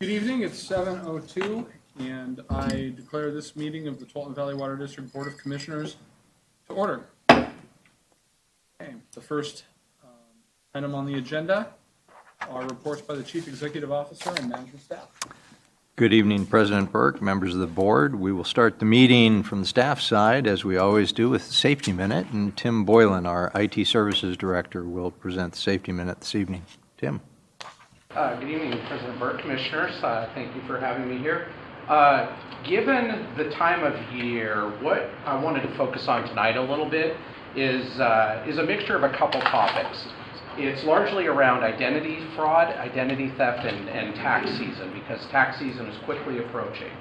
Good evening, it's 7:02, and I declare this meeting of the Tualatin Valley Water District Board of Commissioners to order. Okay, the first item on the agenda are reports by the Chief Executive Officer and management staff. Good evening, President Burke, members of the board. We will start the meeting from the staff side, as we always do, with the Safety Minute, and Tim Boylan, our IT Services Director, will present the Safety Minute this evening. Tim. Good evening, President Burke, Commissioners. Thank you for having me here. Given the time of year, what I wanted to focus on tonight a little bit is a mixture of a couple topics. It's largely around identity fraud, identity theft, and tax season, because tax season is quickly approaching.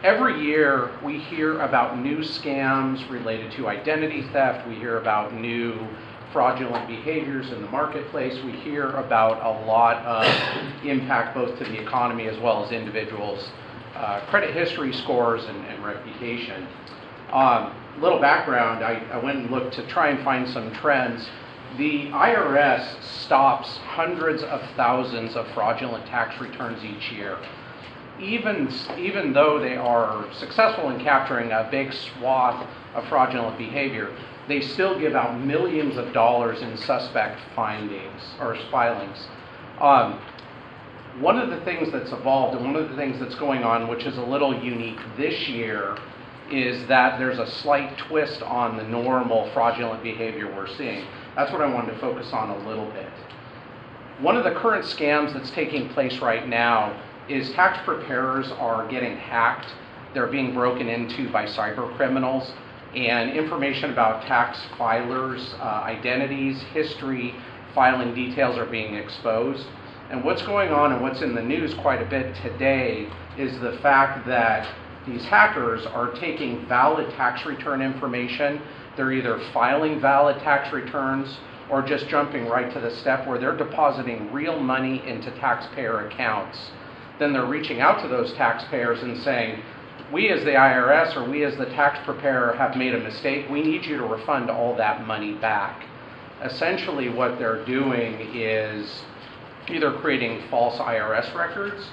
Every year we hear about new scams related to identity theft. We hear about new fraudulent behaviors in the marketplace. We hear about a lot of impact both to the economy as well as individuals' credit history scores and reputation. Little background, I went and looked to try and find some trends. The IRS stops hundreds of thousands of fraudulent tax returns each year. Even though they are successful in capturing a big swath of fraudulent behavior, they still give out millions of dollars in suspect findings or filings. One of the things that's evolved and one of the things that's going on, which is a little unique this year, is that there's a slight twist on the normal fraudulent behavior we're seeing. That's what I wanted to focus on a little bit. One of the current scams that's taking place right now is tax preparers are getting hacked. They're being broken into by cyber criminals, and information about tax filers, identities, history, filing details are being exposed. And what's going on and what's in the news quite a bit today is the fact that these hackers are taking valid tax return information. They're either filing valid tax returns or just jumping right to the step where they're depositing real money into taxpayer accounts. Then they're reaching out to those taxpayers and saying, we as the IRS or we as the tax preparer have made a mistake. We need you to refund all that money back. Essentially what they're doing is either creating false IRS records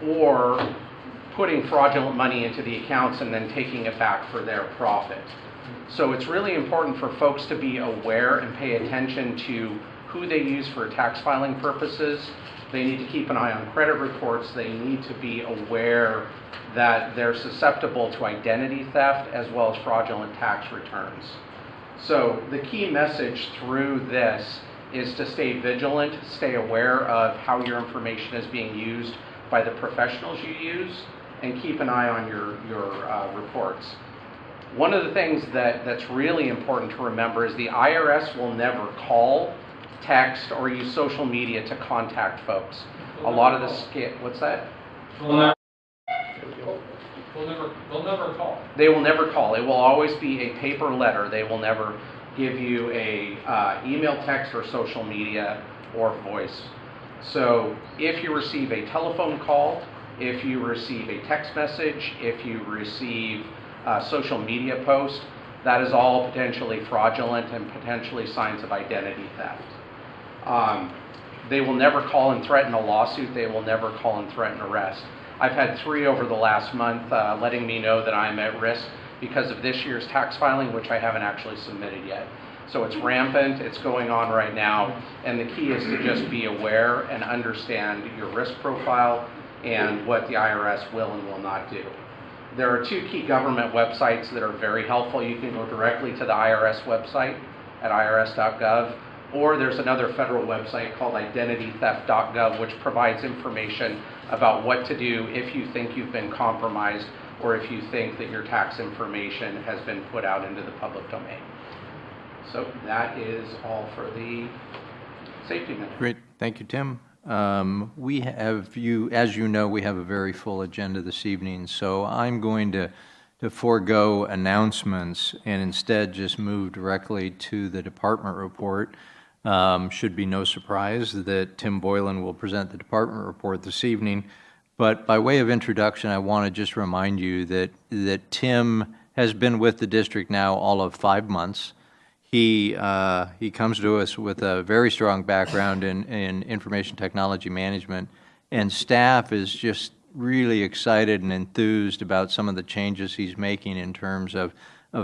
or putting fraudulent money into the accounts and then taking it back for their profit. So it's really important for folks to be aware and pay attention to who they use for tax filing purposes. They need to keep an eye on credit reports. They need to be aware that they're susceptible to identity theft as well as fraudulent tax returns. So the key message through this is to stay vigilant, stay aware of how your information is being used by the professionals you use, and keep an eye on your reports. One of the things that's really important to remember is the IRS will never call, text, or use social media to contact folks. A lot of the what's that? They'll never call. They will never call. It will always be a paper letter. They will never give you a email, text, or social media or voice. So if you receive a telephone call, if you receive a text message, if you receive a social media post, that is all potentially fraudulent and potentially signs of identity theft. They will never call and threaten a lawsuit. They will never call and threaten arrest. I've had 3 over the last month letting me know that I'm at risk because of this year's tax filing, which I haven't actually submitted yet. So it's rampant, it's going on right now, and the key is to just be aware and understand your risk profile and what the IRS will and will not do. There are 2 key government websites that are very helpful. You can go directly to the IRS website at irs.gov, or there's another federal website called identitytheft.gov, which provides information about what to do if you think you've been compromised or if you think that your tax information has been put out into the public domain. So that is all for the safety minute. Great. Thank you, Tim. We have as you know, we have a very full agenda this evening, so I'm going to forego announcements and instead just move directly to the department report. Should be no surprise that Tim Boylan will present the department report this evening, but by way of introduction, I want to just remind you that Tim has been with the district now all of 5 months. He comes to us with a very strong background in information technology management And staff is just really excited and enthused about some of the changes he's making in terms of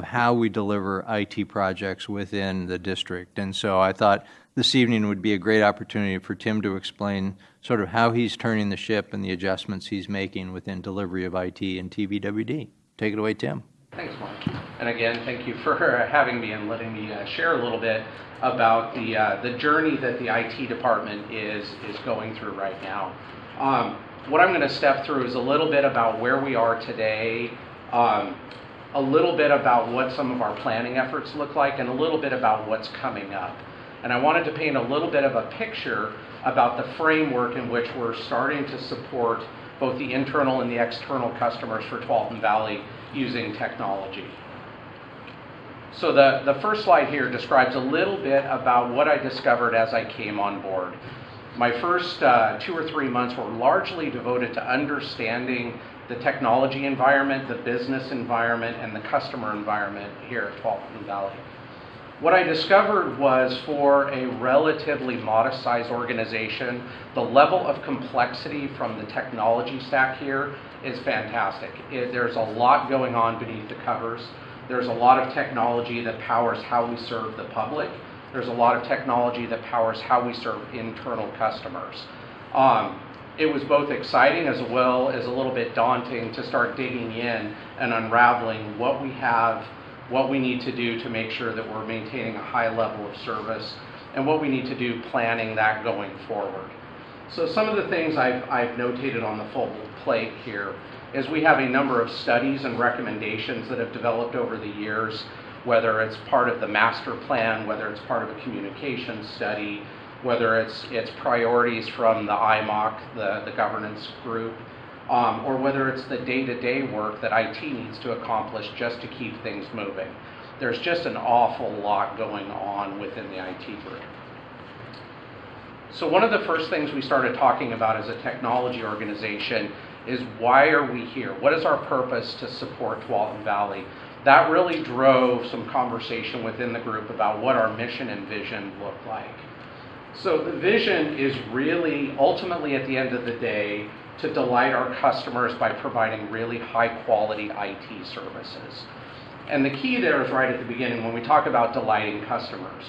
how we deliver IT projects within the district. And so I thought this evening would be a great opportunity for Tim to explain sort of how he's turning the ship and the adjustments he's making within delivery of IT and TVWD. Take it away, Tim. Thanks, Mike. And again, thank you for having me and letting me share a little bit about the journey that the IT department is going through right now. What I'm going to step through is a little bit about where we are today, a little bit about what some of our planning efforts look like, and a little bit about what's coming up. And I wanted to paint a little bit of a picture about the framework in which we're starting to support both the internal and the external customers for Tualatin Valley using technology. So the first slide here describes a little bit about what I discovered as I came on board. My first 2 or 3 months were largely devoted to understanding the technology environment, the business environment, and the customer environment here at Tualatin Valley. What I discovered was, for a relatively modest-sized organization, the level of complexity from the technology stack here is fantastic. There's a lot going on beneath the covers. There's a lot of technology that powers how we serve the public. There's a lot of technology that powers how we serve internal customers. It was both exciting as well as a little bit daunting to start digging in and unraveling what we have, what we need to do to make sure that we're maintaining a high level of service, and what we need to do planning that going forward. So some of the things I've notated on the full plate here is we have a number of studies and recommendations that have developed over the years, whether it's part of the master plan, whether it's part of a communications study, whether it's priorities from the IMOC, the governance group, or whether it's the day-to-day work that IT needs to accomplish just to keep things moving. There's just an awful lot going on within the IT group. So one of the first things we started talking about as a technology organization is, why are we here? What is our purpose to support Tualatin Valley? That really drove some conversation within the group about what our mission and vision look like. So the vision is really, ultimately at the end of the day, to delight our customers by providing really high quality IT services. And the key there is right at the beginning when we talk about delighting customers.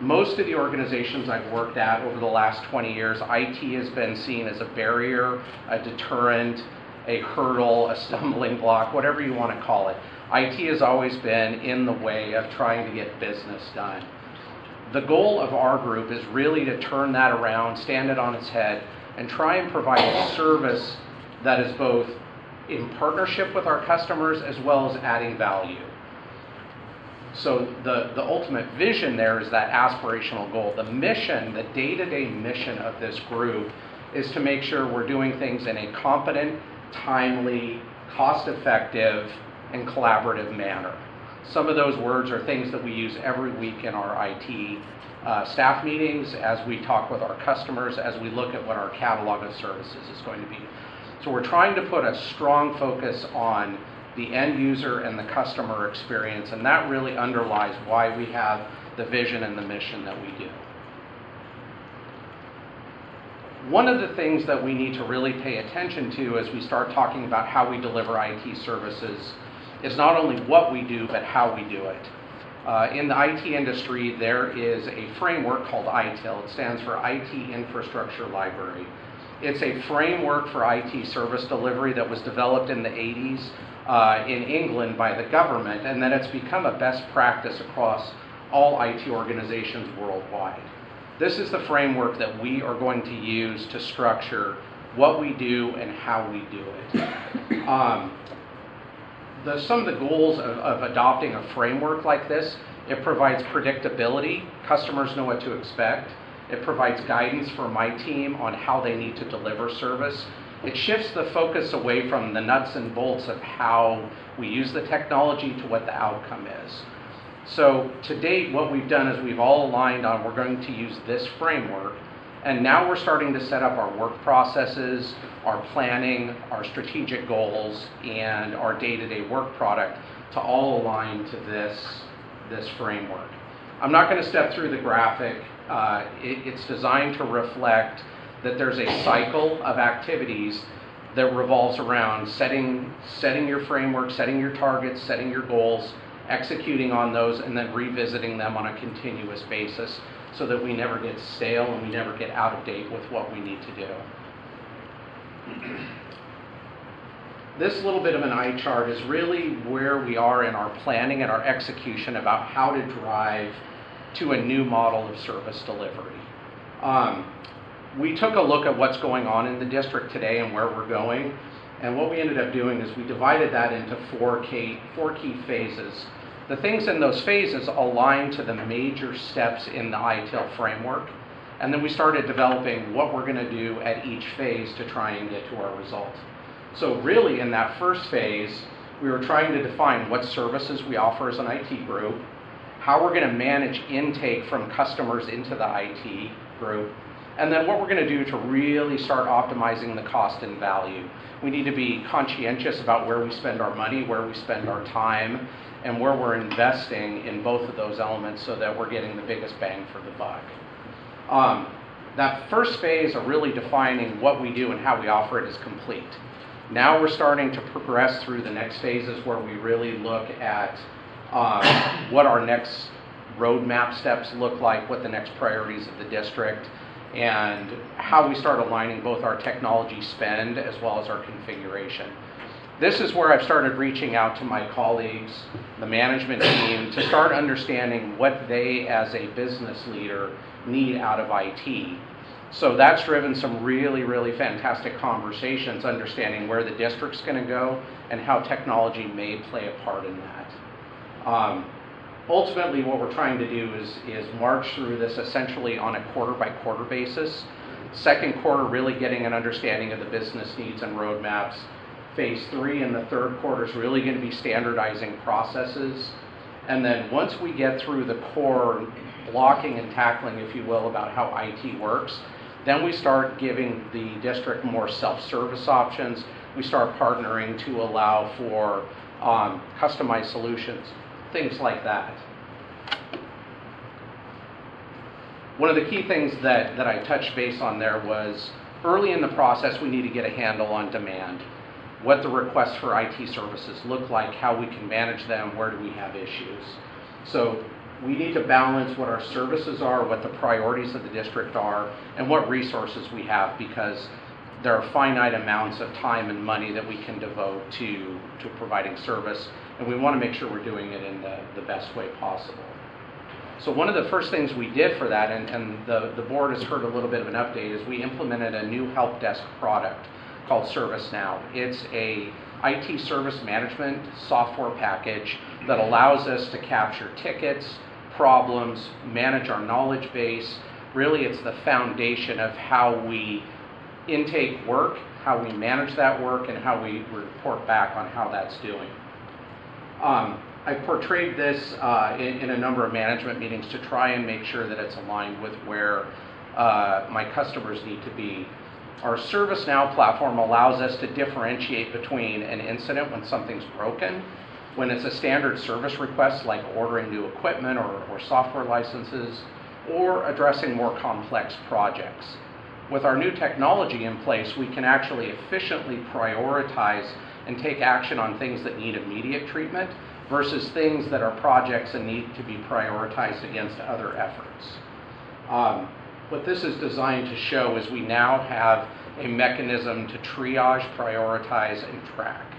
Most of the organizations I've worked at over the last 20 years, IT has been seen as a barrier, a deterrent, a hurdle, a stumbling block, whatever you want to call it. IT has always been in the way of trying to get business done. The goal of our group is really to turn that around, stand it on its head, and try and provide a service that is both in partnership with our customers as well as adding value. So the ultimate vision there is that aspirational goal. The mission, the day-to-day mission of this group is to make sure we're doing things in a competent, timely, cost-effective, and collaborative manner. Some of those words are things that we use every week in our IT staff meetings, as we talk with our customers, as we look at what our catalog of services is going to be. So we're trying to put a strong focus on the end user and the customer experience, and that really underlies why we have the vision and the mission that we do. One of the things that we need to really pay attention to as we start talking about how we deliver IT services is not only what we do, but how we do it. In the IT industry, there is a framework called ITIL. It stands for IT Infrastructure Library. It's a framework for IT service delivery that was developed in the 80s in England by the government, and then it's become a best practice across all IT organizations worldwide. This is the framework that we are going to use to structure what we do and how we do it. Some of the goals of adopting a framework like this: it provides predictability, customers know what to expect. It provides guidance for my team on how they need to deliver service. It shifts the focus away from the nuts and bolts of how we use the technology to what the outcome is. So to date, what we've done is we've all aligned on, we're going to use this framework, and now we're starting to set up our work processes, our planning, our strategic goals, and our day-to-day work product to all align to this framework. I'm not going to step through the graphic. It's designed to reflect that there's a cycle of activities that revolves around setting your framework, setting your targets, setting your goals, executing on those, and then revisiting them on a continuous basis so that we never get stale and we never get out of date with what we need to do. This little bit of an eye chart is really where we are in our planning and our execution about how to drive to a new model of service delivery. We took a look at what's going on in the district today and where we're going, and what we ended up doing is we divided that into four key phases. The things in those phases align to the major steps in the ITIL framework, and then we started developing what we're going to do at each phase to try and get to our result. So really in that first phase, we were trying to define what services we offer as an IT group, how we're going to manage intake from customers into the IT group, and then what we're going to do to really start optimizing the cost and value. We need to be conscientious about where we spend our money, where we spend our time, and where we're investing in both of those elements so that we're getting the biggest bang for the buck. That first phase of really defining what we do and how we offer it is complete. Now we're starting to progress through the next phases where we really look at what our next roadmap steps look like, what the next priorities of the district, and how we start aligning both our technology spend as well as our configuration. This is where I've started reaching out to my colleagues, the management team, to start understanding what they as a business leader need out of IT. So that's driven some really, really fantastic conversations, understanding where the district's going to go and how technology may play a part in that. Ultimately, what we're trying to do is march through this essentially on a quarter-by-quarter basis. Second quarter, really getting an understanding of the business needs and roadmaps. Phase 3 in the third quarter is really going to be standardizing processes. And then once we get through the core blocking and tackling, if you will, about how IT works, then we start giving the district more self-service options. We start partnering to allow for customized solutions, things like that. One of the key things that I touched base on there was early in the process we need to get a handle on demand, what the requests for IT services look like, how we can manage them, where do we have issues. So we need to balance what our services are, what the priorities of the district are, and what resources we have, because there are finite amounts of time and money that we can devote to providing service, and we want to make sure we're doing it in the best way possible. So one of the first things we did for that, and the board has heard a little bit of an update, is we implemented a new help desk product called ServiceNow. It's a IT service management software package that allows us to capture tickets, problems, manage our knowledge base. Really, it's the foundation of how we intake work, how we manage that work, and how we report back on how that's doing. I portrayed this in a number of management meetings to try and make sure that it's aligned with where my customers need to be. Our ServiceNow platform allows us to differentiate between an incident when something's broken, when it's a standard service request like ordering new equipment or software licenses, or addressing more complex projects. With our new technology in place, we can actually efficiently prioritize and take action on things that need immediate treatment versus things that are projects and need to be prioritized against other efforts. What this is designed to show is we now have a mechanism to triage, prioritize, and track.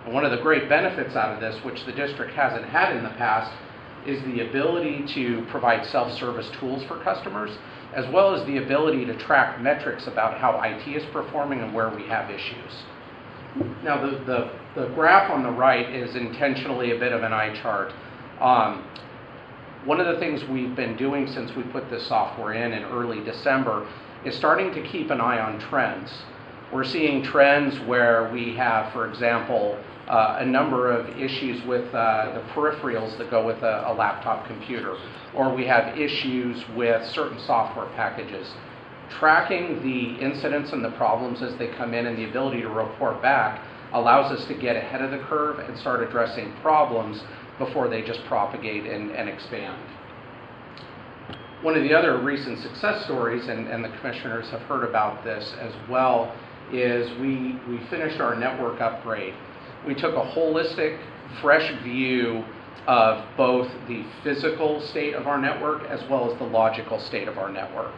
And one of the great benefits out of this, which the district hasn't had in the past, is the ability to provide self-service tools for customers, as well as the ability to track metrics about how IT is performing and where we have issues. Now, the graph on the right is intentionally a bit of an eye chart. One of the things we've been doing since we put this software in early December is starting to keep an eye on trends. We're seeing trends where we have, for example, a number of issues with the peripherals that go with a laptop computer, or we have issues with certain software packages. Tracking the incidents and the problems as they come in and the ability to report back allows us to get ahead of the curve and start addressing problems before they just propagate and expand. One of the other recent success stories, and the commissioners have heard about this as well, is we finished our network upgrade. We took a holistic, fresh view of both the physical state of our network as well as the logical state of our network.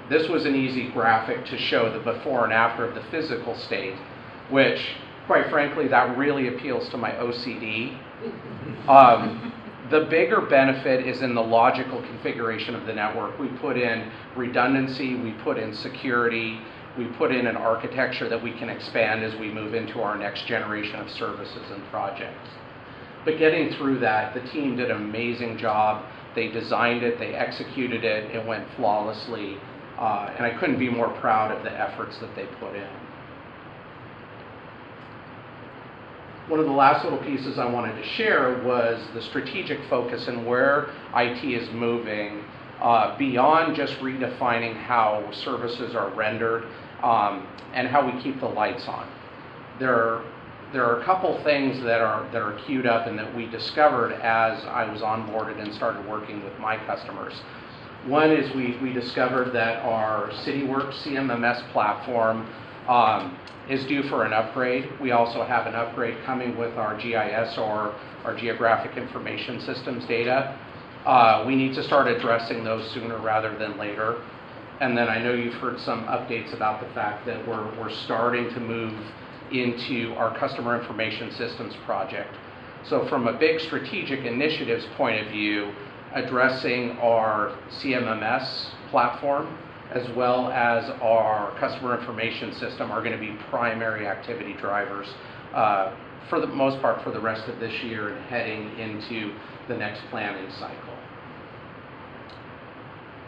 This was an easy graphic to show the before and after of the physical state, which, quite frankly, that really appeals to my OCD. The bigger benefit is in the logical configuration of the network. We put in redundancy, we put in security, we put in an architecture that we can expand as we move into our next generation of services and projects. But getting through that, the team did an amazing job. They designed it, they executed it, it went flawlessly, and I couldn't be more proud of the efforts that they put in. One of the last little pieces I wanted to share was the strategic focus and where IT is moving beyond just redefining how services are rendered and how we keep the lights on. There are a couple things that are queued up and that we discovered as I was onboarded and started working with my customers. One is we discovered that our CityWorks CMMS platform is due for an upgrade. We also have an upgrade coming with our GIS, or our Geographic Information Systems data. We need to start addressing those sooner rather than later. And then I know you've heard some updates about the fact that we're starting to move into our Customer Information Systems project. So from a big strategic initiatives point of view, addressing our CMMS platform as well as our customer information system are going to be primary activity drivers for the most part for the rest of this year and heading into the next planning cycle.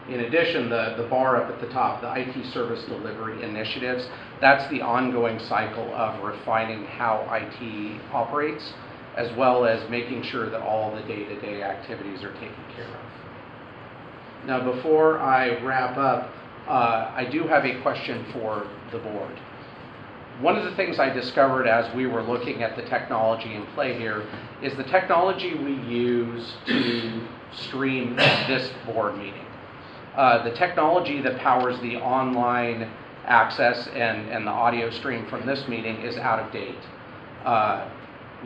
In addition, the bar up at the top, the IT service delivery initiatives, that's the ongoing cycle of refining how IT operates, as well as making sure that all the day-to-day activities are taken care of. Now, before I wrap up, I do have a question for the board. One of the things I discovered as we were looking at the technology in play here is the technology we use to stream this board meeting. The technology that powers the online access and the audio stream from this meeting is out of date.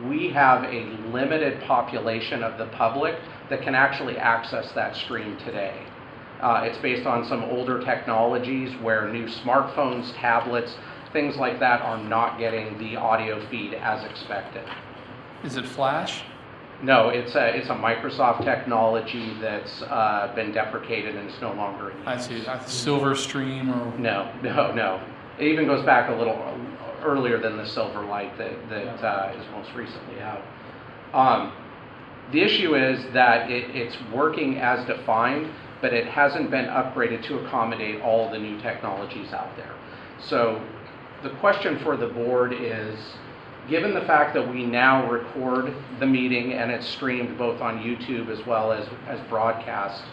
We have a limited population of the public that can actually access that stream today. It's based on some older technologies where new smartphones, tablets, things like that are not getting the audio feed as expected. Is it Flash? No, it's a Microsoft technology that's been deprecated and it's no longer in use. I see. Silver Stream or... No. It even goes back a little earlier than the Silverlight that is most recently out. The issue is that it's working as defined, but it hasn't been upgraded to accommodate all the new technologies out there. So the question for the board is, given the fact that we now record the meeting and it's streamed both on YouTube as well as broadcast,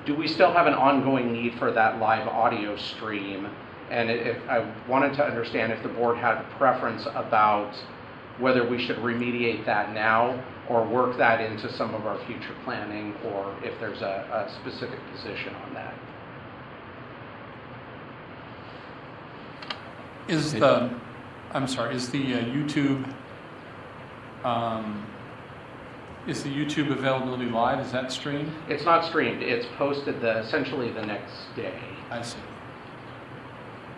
do we still have an ongoing need for that live audio stream? And if I wanted to understand if the board had a preference about whether we should remediate that now or work that into some of our future planning, or if there's a specific position on that. Is the YouTube availability live? Is that streamed? It's not streamed. It's posted essentially the next day. I see.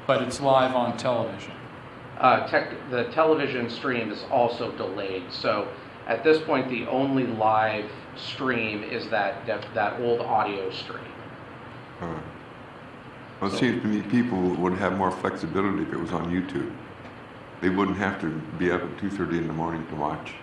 But it's live on television. The television stream is also delayed. So at this point, the only live stream is that old audio stream. Well, it seems to me people would have more flexibility if it was on YouTube. They wouldn't have to be up at 2:30 in the morning to watch.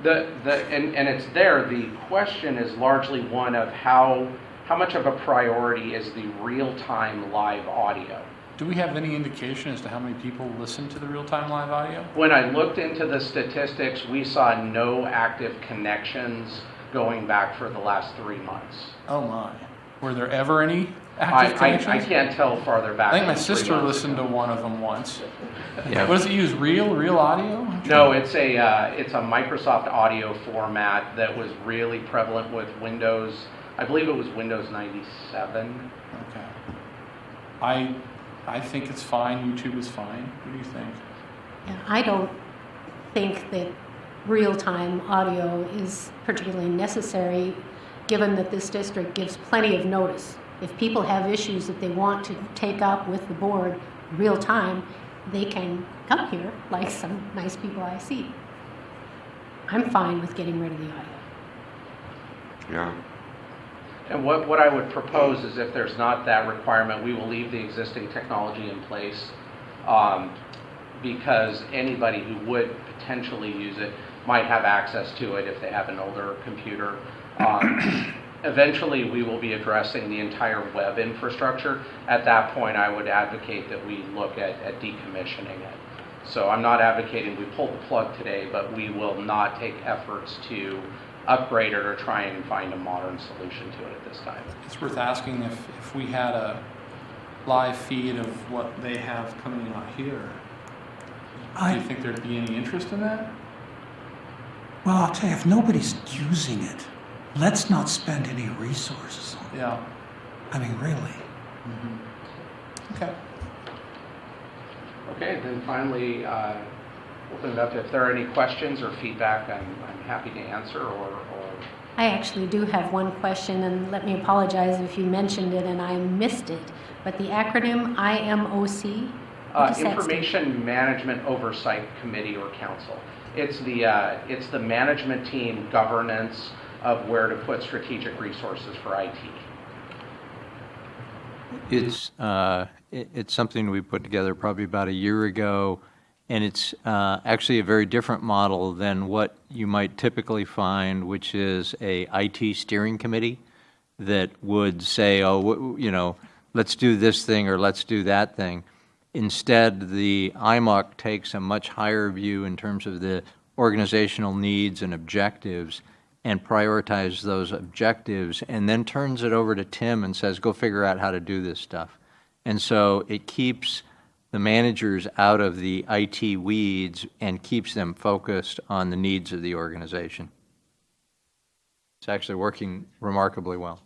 And it's there. The question is largely one of how much of a priority is the real-time live audio. Do we have any indication as to how many people listen to the real-time live audio? When I looked into the statistics, we saw no active connections going back for the last 3 months. Oh my. Were there ever any active connections? I can't tell farther back. I think my sister listened to one of them once. Yeah. What does it use? Real audio? No, it's a Microsoft audio format that was really prevalent with Windows I believe it was Windows 97. Okay. I think it's fine. YouTube is fine. What do you think? Yeah, I don't think that real-time audio is particularly necessary, given that this district gives plenty of notice. If people have issues that they want to take up with the board real-time, they can come here, like some nice people I see. I'm fine with getting rid of the audio. Yeah. And what I would propose is if there's not that requirement, we will leave the existing technology in place, because anybody who would potentially use it might have access to it if they have an older computer. Eventually, we will be addressing the entire web infrastructure. At that point, I would advocate that we look at decommissioning it. So I'm not advocating we pull the plug today, but we will not take efforts to upgrade it or try and find a modern solution to it at this time. It's worth asking if we had a live feed of what they have coming out here. Do you think there'd be any interest in that? Well, I'll tell you, if nobody's using it, let's not spend any resources on it. Yeah. I mean, really. Mm-hmm. Okay. Okay, then finally, open it up. If there are any questions or feedback, I'm happy to answer or I actually do have one question, and let me apologize if you mentioned it and I missed it, but the acronym IMOC, what does that stand for? Information Management Oversight Committee or Council. It's the management team governance of where to put strategic resources for IT. It's something we put together probably about a year ago, and it's actually a very different model than what you might typically find, which is a IT steering committee that would say, oh, you know, let's do this thing or let's do that thing. Instead, the IMOC takes a much higher view in terms of the organizational needs and objectives and prioritize those objectives, and then turns it over to Tim and says, go figure out how to do this stuff. And so it keeps the managers out of the IT weeds and keeps them focused on the needs of the organization. It's actually working remarkably well.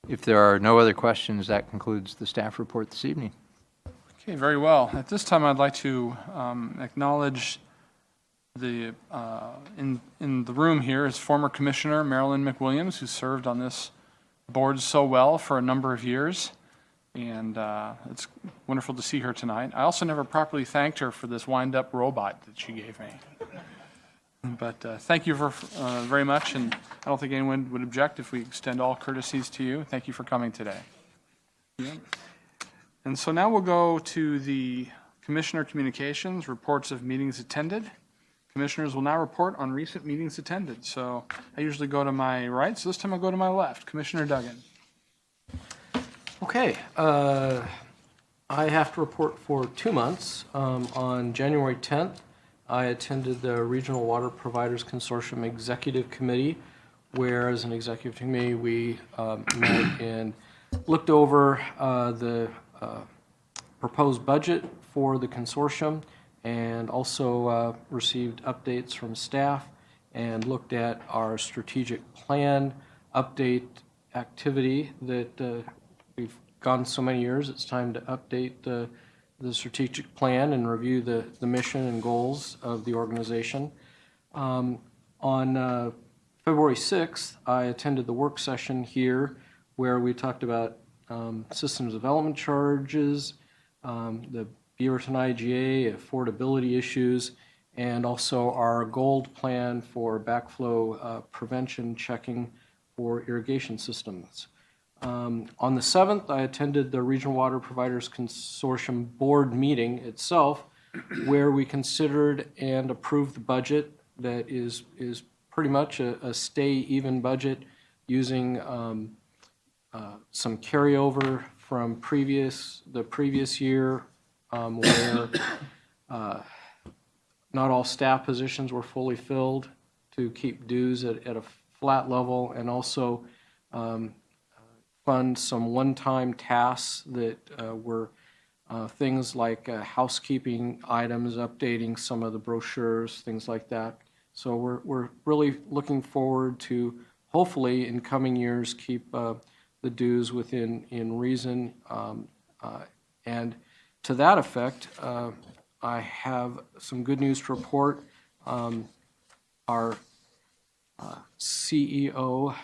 If there are no other questions, that concludes the staff report this evening. Okay, very well. At this time, I'd like to acknowledge the in the room here is former Commissioner Marilyn McWilliams, who served on this board so well for a number of years, and it's wonderful to see her tonight. I also never properly thanked her for this wind-up robot that she gave me. But thank you very much, and I don't think anyone would object if we extend all courtesies to you. Thank you for coming today. Yeah. And so now we'll go to the Commissioner Communications, reports of meetings attended. Commissioners will now report on recent meetings attended. So I usually go to my right, so this time I'll go to my left. Commissioner Duggan. Okay, I have to report for 2 months. On January 10th, I attended the Regional Water Providers Consortium Executive Committee, where as an executive committee we met and looked over the proposed budget for the consortium, and also received updates from staff and looked at our strategic plan update activity that we've gone so many years. It's time to update the strategic plan and review the mission and goals of the organization. On February 6th, I attended the work session here where we talked about systems development charges, the Beaverton IGA, affordability issues, and also our gold plan for backflow prevention checking for irrigation systems. On the 7th, I attended the Regional Water Providers Consortium board meeting itself, where we considered and approved the budget that is pretty much a stay-even budget using some carryover from the previous year, where not all staff positions were fully filled to keep dues at a flat level, and also fund some one-time tasks that were things like housekeeping items, updating some of the brochures, things like that. So we're really looking forward to, hopefully, in coming years, keep the dues within reason. And to that effect, I have some good news to report. Our CEO,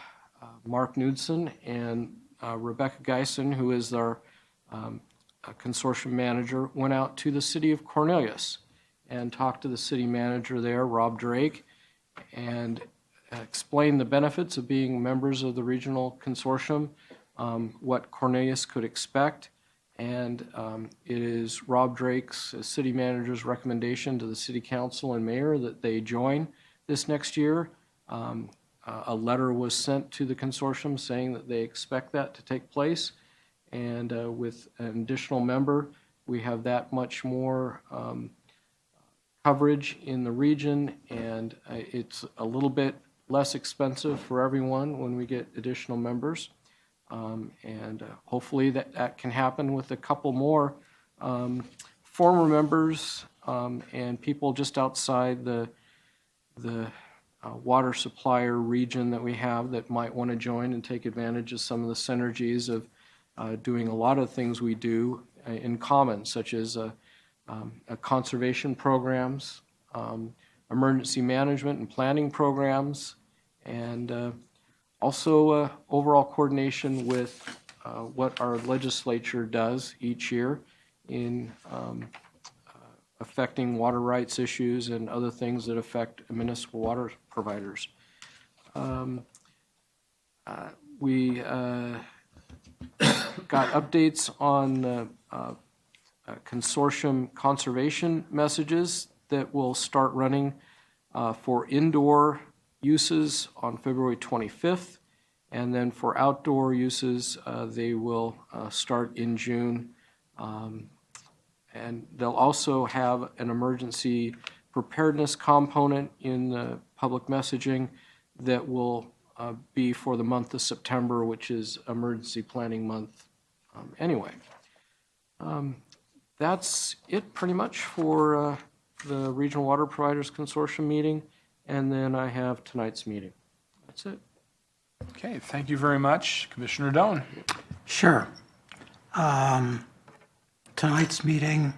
Mark Knudsen, and Rebecca Geisen, who is our consortium manager, went out to the city of Cornelius and talked to the city manager there, Rob Drake, and explained the benefits of being members of the regional consortium, what Cornelius could expect. And it is Rob Drake's city manager's recommendation to the city council and mayor that they join this next year. A letter was sent to the consortium saying that they expect that to take place. And with an additional member, we have that much more coverage in the region, and it's a little bit less expensive for everyone when we get additional members. And hopefully that can happen with a couple more former members and people just outside the water supplier region that we have that might want to join and take advantage of some of the synergies of doing a lot of things we do in common, such as conservation programs, emergency management and planning programs, and also overall coordination with what our legislature does each year in affecting water rights issues and other things that affect municipal water providers. We got updates on consortium conservation messages that will start running for indoor uses on February 25th, and then for outdoor uses, they will start in June. And they'll also have an emergency preparedness component in the public messaging that will be for the month of September, which is emergency planning month anyway. That's it pretty much for the Regional Water Providers Consortium meeting, and then I have tonight's meeting. That's it. Okay, thank you very much. Commissioner Doan. Sure. Tonight's meeting,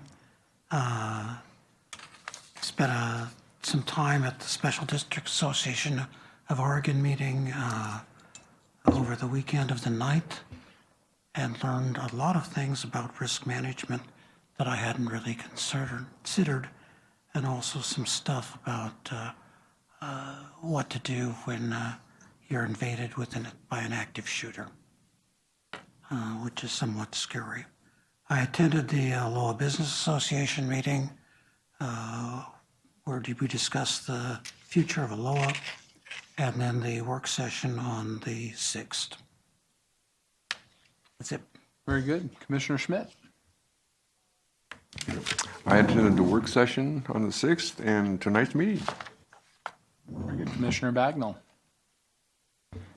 spent some time at the Special District Association of Oregon meeting over the weekend of the 9th, and learned a lot of things about risk management that I hadn't really considered, and also some stuff about what to do when you're invaded by an active shooter, which is somewhat scary. I attended the Aloha Business Association meeting where we discussed the future of Aloha, and then the work session on the 6th. That's it. Very good. Commissioner Schmidt. I attended the work session on the 6th and tonight's meeting. Very good. Commissioner Bagnall.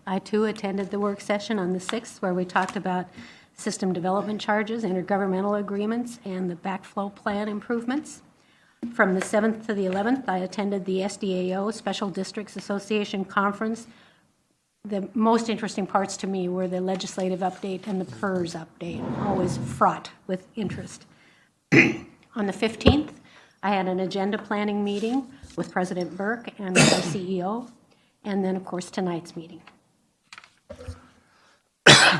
I too attended the work session on the 6th where we talked about system development charges, intergovernmental agreements, and the backflow plan improvements. From the 7th to the 11th, I attended the SDAO, Special Districts Association Conference. The most interesting parts to me were the legislative update and the PERS update, always fraught with interest. On the 15th, I had an agenda planning meeting with President Burke and with our CEO, and then, of course, tonight's meeting.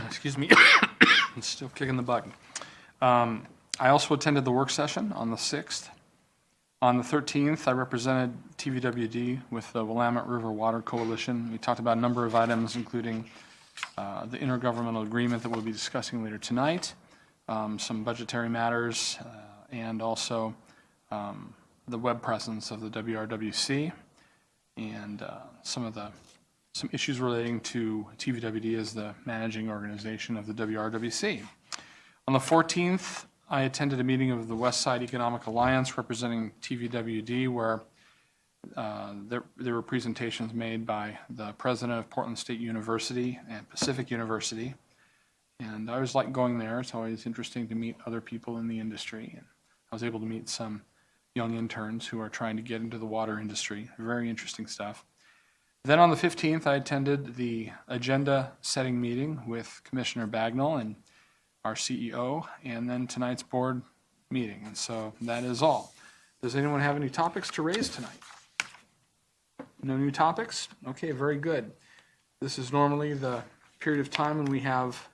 Excuse me. I'm still kicking the bucket. I also attended the work session on the 6th. On the 13th, I represented TVWD with the Willamette River Water Coalition. We talked about a number of items, including the intergovernmental agreement that we'll be discussing later tonight, some budgetary matters, and also the web presence of the WRWC, and some issues relating to TVWD as the managing organization of the WRWC. On the 14th, I attended a meeting of the West Side Economic Alliance representing TVWD, where there were presentations made by the president of Portland State University and Pacific University. And I always like going there. It's always interesting to meet other people in the industry. And I was able to meet some young interns who are trying to get into the water industry. Very interesting stuff. Then on the 15th, I attended the agenda setting meeting with Commissioner Bagnall and our CEO, and then tonight's board meeting. And so that is all. Does anyone have any topics to raise tonight? No new topics? Okay, very good. This is normally the period of time when we have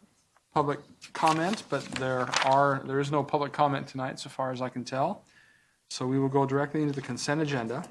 public comment, but there is no public comment tonight so far as I can tell. So we will go directly into the consent agenda.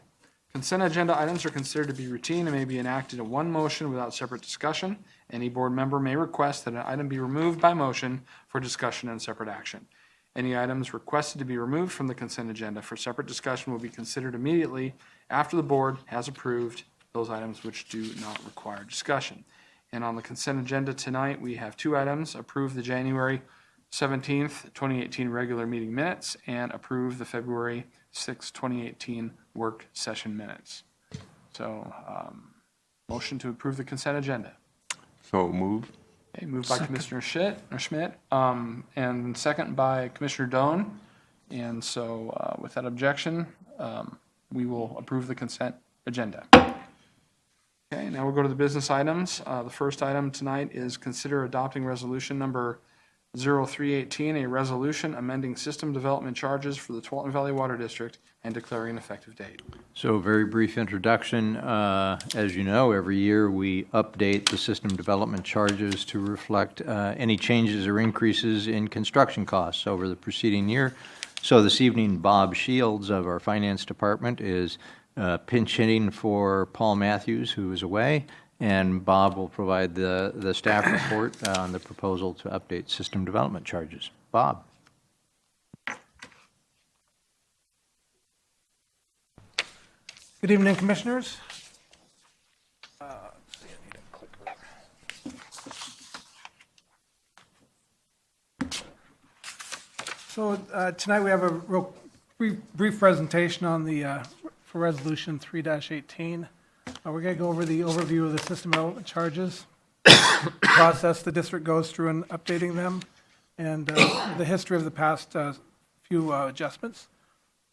Consent agenda items are considered to be routine and may be enacted in one motion without separate discussion. Any board member may request that an item be removed by motion for discussion and separate action. Any items requested to be removed from the consent agenda for separate discussion will be considered immediately after the board has approved those items which do not require discussion. And on the consent agenda tonight, we have two items: approve the January 17th, 2018 regular meeting minutes and approve the February 6th, 2018 work session minutes. So, motion to approve the consent agenda. So moved. Okay, moved by Commissioner Schmidt, and second by Commissioner Doan. And so, with that objection, we will approve the consent agenda. Okay, now we'll go to the business items. The first item tonight is consider adopting resolution number 0318, a resolution amending system development charges for the Tualatin Valley Water District and declaring an effective date. So very brief introduction. As you know, every year we update the system development charges to reflect any changes or increases in construction costs over the preceding year. So this evening, Bob Shields of our finance department is pinch hitting for Paul Matthews, who is away, and Bob will provide the staff report on the proposal to update system development charges. Bob. Good evening, Commissioners. So tonight we have a real brief presentation on the for Resolution 3-18. We're going to go over the overview of the system development charges, the process the district goes through in updating them, and the history of the past few adjustments.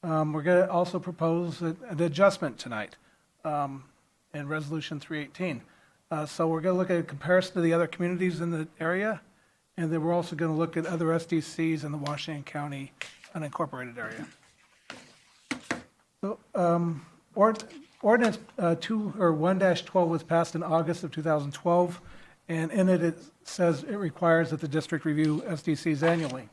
We're going to also propose an adjustment tonight in Resolution 318. So we're going to look at a comparison to the other communities in the area, and then we're also going to look at other SDCs in the Washington County unincorporated area. So, Ordinance 1-12 was passed in August of 2012, and in it says it requires that the district review SDCs annually.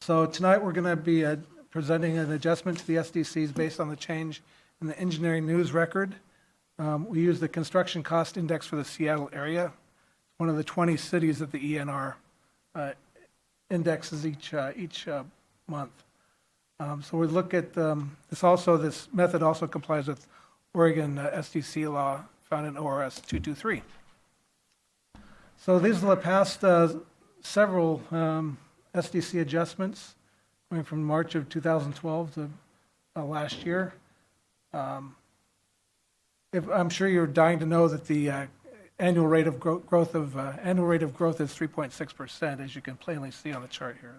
So tonight we're going to be presenting an adjustment to the SDCs based on the change in the engineering news record. We use the construction cost index for the Seattle area, one of the 20 cities that the ENR indexes each month. So we look at this method also complies with Oregon SDC law found in ORS 223. So these are the past several SDC adjustments going from March of 2012 to last year. I'm sure you're dying to know that the annual rate of growth is 3.6%, as you can plainly see on the chart here.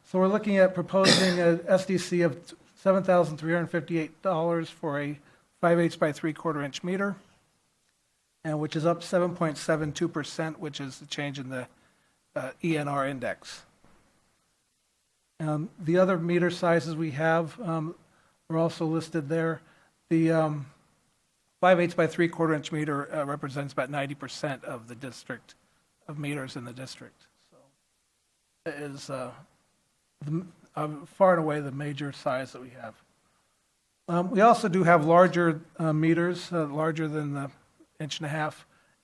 So we're looking at proposing a SDC of $7,358 for a 5/8 by 3/4 inch meter, and which is up 7.72%, which is the change in the ENR index. The other meter sizes we have are also listed there. The 5/8 by 3/4 inch meter represents about 90% of the district, of meters in the district. So it is far and away the major size that we have. We also do have larger meters, larger than the 1.5 inch,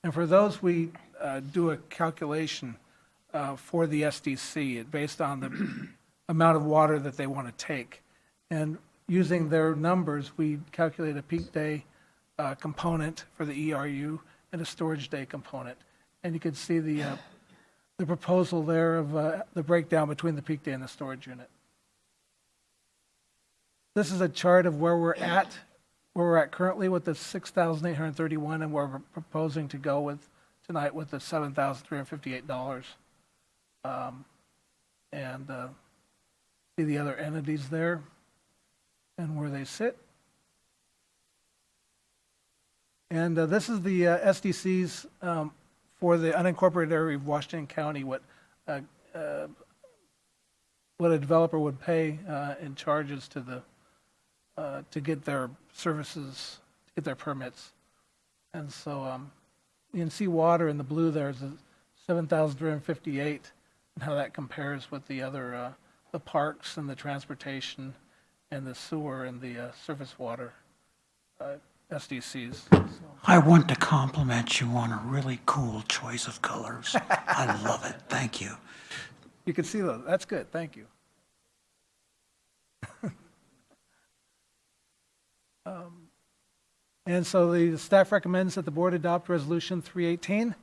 and for those we do a calculation for the SDC based on the amount of water that they want to take. And using their numbers, we calculate a peak day component for the ERU and a storage day component. And you can see the proposal there of the breakdown between the peak day and the storage unit. This is a chart of where we're at currently with the 6,831, and where we're proposing to go with tonight with the $7,358. see the other entities there and where they sit. And this is the SDCs for the unincorporated area of Washington County, what a developer would pay in charges to the to get their services, to get their permits. And so you can see water in the blue there is 7,358, and how that compares with the other the parks and the transportation and the sewer and the surface water SDCs. So. I want to compliment you on a really cool choice of colors. I love it. Thank you. You can see those. That's good. Thank you. And so the staff recommends that the board adopt Resolution 318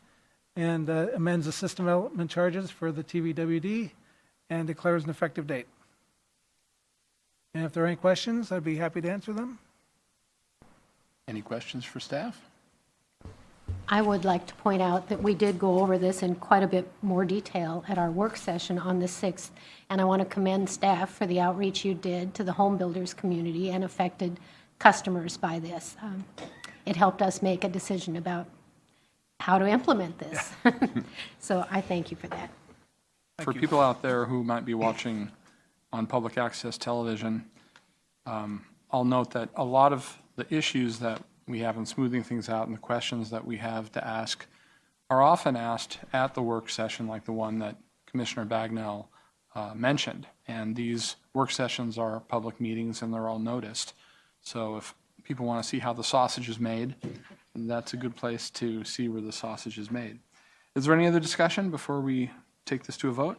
and amends the system development charges for the TVWD and declares an effective date. And if there are any questions, I'd be happy to answer them. Any questions for staff? I would like to point out that we did go over this in quite a bit more detail at our work session on the 6th, and I want to commend staff for the outreach you did to the home builders community and affected customers by this. It helped us make a decision about how to implement this. So I thank you for that. For people out there who might be watching on public access television, I'll note that a lot of the issues that we have in smoothing things out and the questions that we have to ask are often asked at the work session, like the one that Commissioner Bagnell mentioned. And these work sessions are public meetings and they're all noticed. So if people want to see how the sausage is made, that's a good place to see where the sausage is made. Is there any other discussion before we take this to a vote?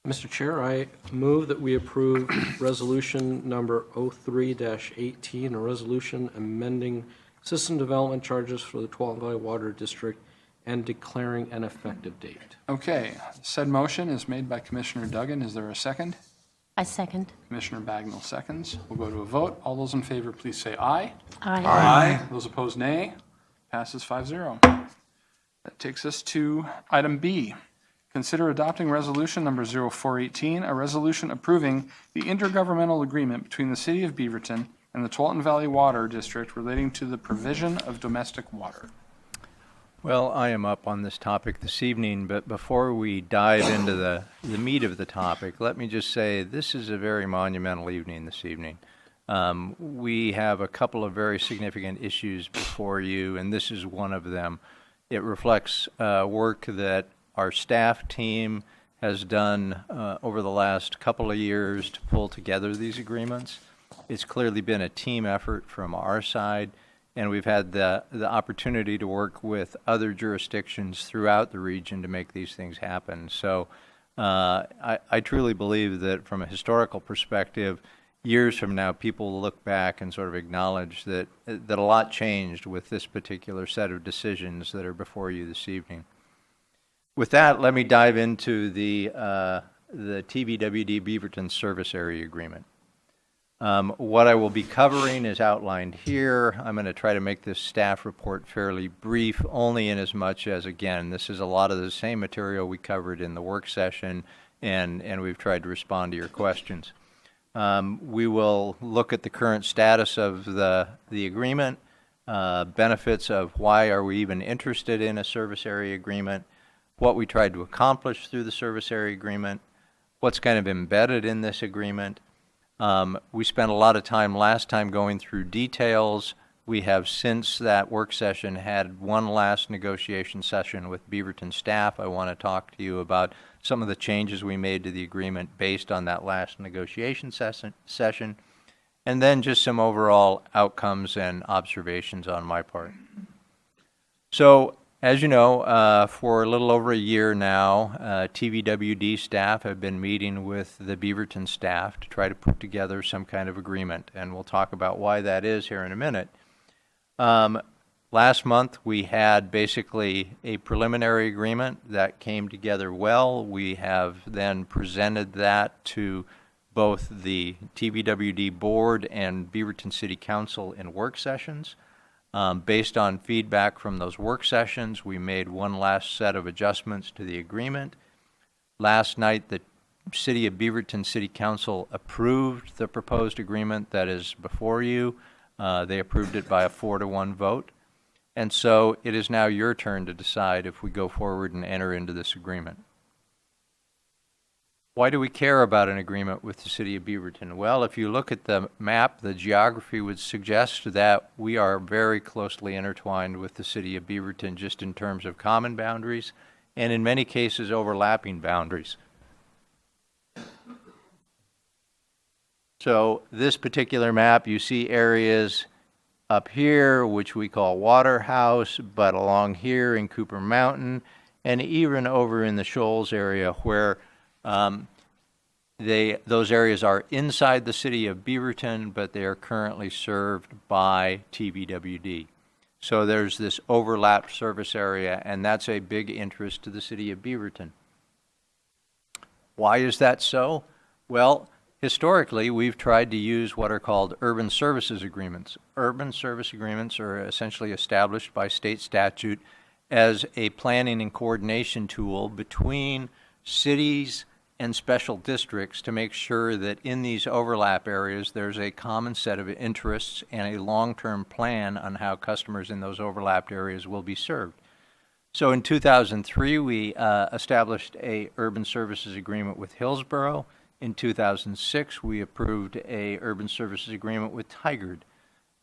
Mr. Chair, I move that we approve resolution number 03-18, a resolution amending system development charges for the Tualatin Valley Water District and declaring an effective date. Okay, said motion is made by Commissioner Duggan. Is there a second? I second. Commissioner Bagnell seconds. We'll go to a vote. All those in favor, please say aye. Aye. Aye. Those opposed, nay. Passes 5-0. That takes us to item B. Consider adopting resolution number 0418, a resolution approving the intergovernmental agreement between the City of Beaverton and the Tualatin Valley Water District relating to the provision of domestic water. Well, I am up on this topic this evening, but before we dive into the meat of the topic, let me just say this is a very monumental evening this evening. We have a couple of very significant issues before you, and this is one of them. It reflects work that our staff team has done over the last couple of years to pull together these agreements. It's clearly been a team effort from our side, and we've had the opportunity to work with other jurisdictions throughout the region to make these things happen. So I truly believe that from a historical perspective, years from now, people will look back and sort of acknowledge that a lot changed with this particular set of decisions that are before you this evening. With that, let me dive into the TVWD Beaverton Service Area Agreement. What I will be covering is outlined here. I'm going to try to make this staff report fairly brief, only in as much as, again, this is a lot of the same material we covered in the work session, and we've tried to respond to your questions. We will look at the current status of the agreement, benefits of why are we even interested in a service area agreement, what we tried to accomplish through the service area agreement, what's kind of embedded in this agreement. We spent a lot of time last time going through details. We have, since that work session, had one last negotiation session with Beaverton staff. I want to talk to you about some of the changes we made to the agreement based on that last negotiation session, and then just some overall outcomes and observations on my part. So, as you know, for a little over a year now, TVWD staff have been meeting with the Beaverton staff to try to put together some kind of agreement, and we'll talk about why that is here in a minute. Last month, we had basically a preliminary agreement that came together well. We have then presented that to both the TVWD board and Beaverton City Council in work sessions. Based on feedback from those work sessions, we made one last set of adjustments to the agreement. Last night, the City of Beaverton City Council approved the proposed agreement that is before you. They approved it by a 4-to-1 vote. And so it is now your turn to decide if we go forward and enter into this agreement. Why do we care about an agreement with the City of Beaverton? Well, if you look at the map, the geography would suggest that we are very closely intertwined with the City of Beaverton just in terms of common boundaries and in many cases overlapping boundaries. So this particular map, you see areas up here, which we call Waterhouse, but along here in Cooper Mountain, and even over in the Shoals area where those areas are inside the City of Beaverton, but they are currently served by TVWD. So there's this overlap service area, and that's a big interest to the City of Beaverton. Why is that so? Well, historically, we've tried to use what are called urban services agreements. Urban service agreements are essentially established by state statute as a planning and coordination tool between cities and special districts to make sure that in these overlap areas there's a common set of interests and a long-term plan on how customers in those overlapped areas will be served. So in 2003, we established a urban services agreement with Hillsborough. In 2006, we approved a urban services agreement with Tigard.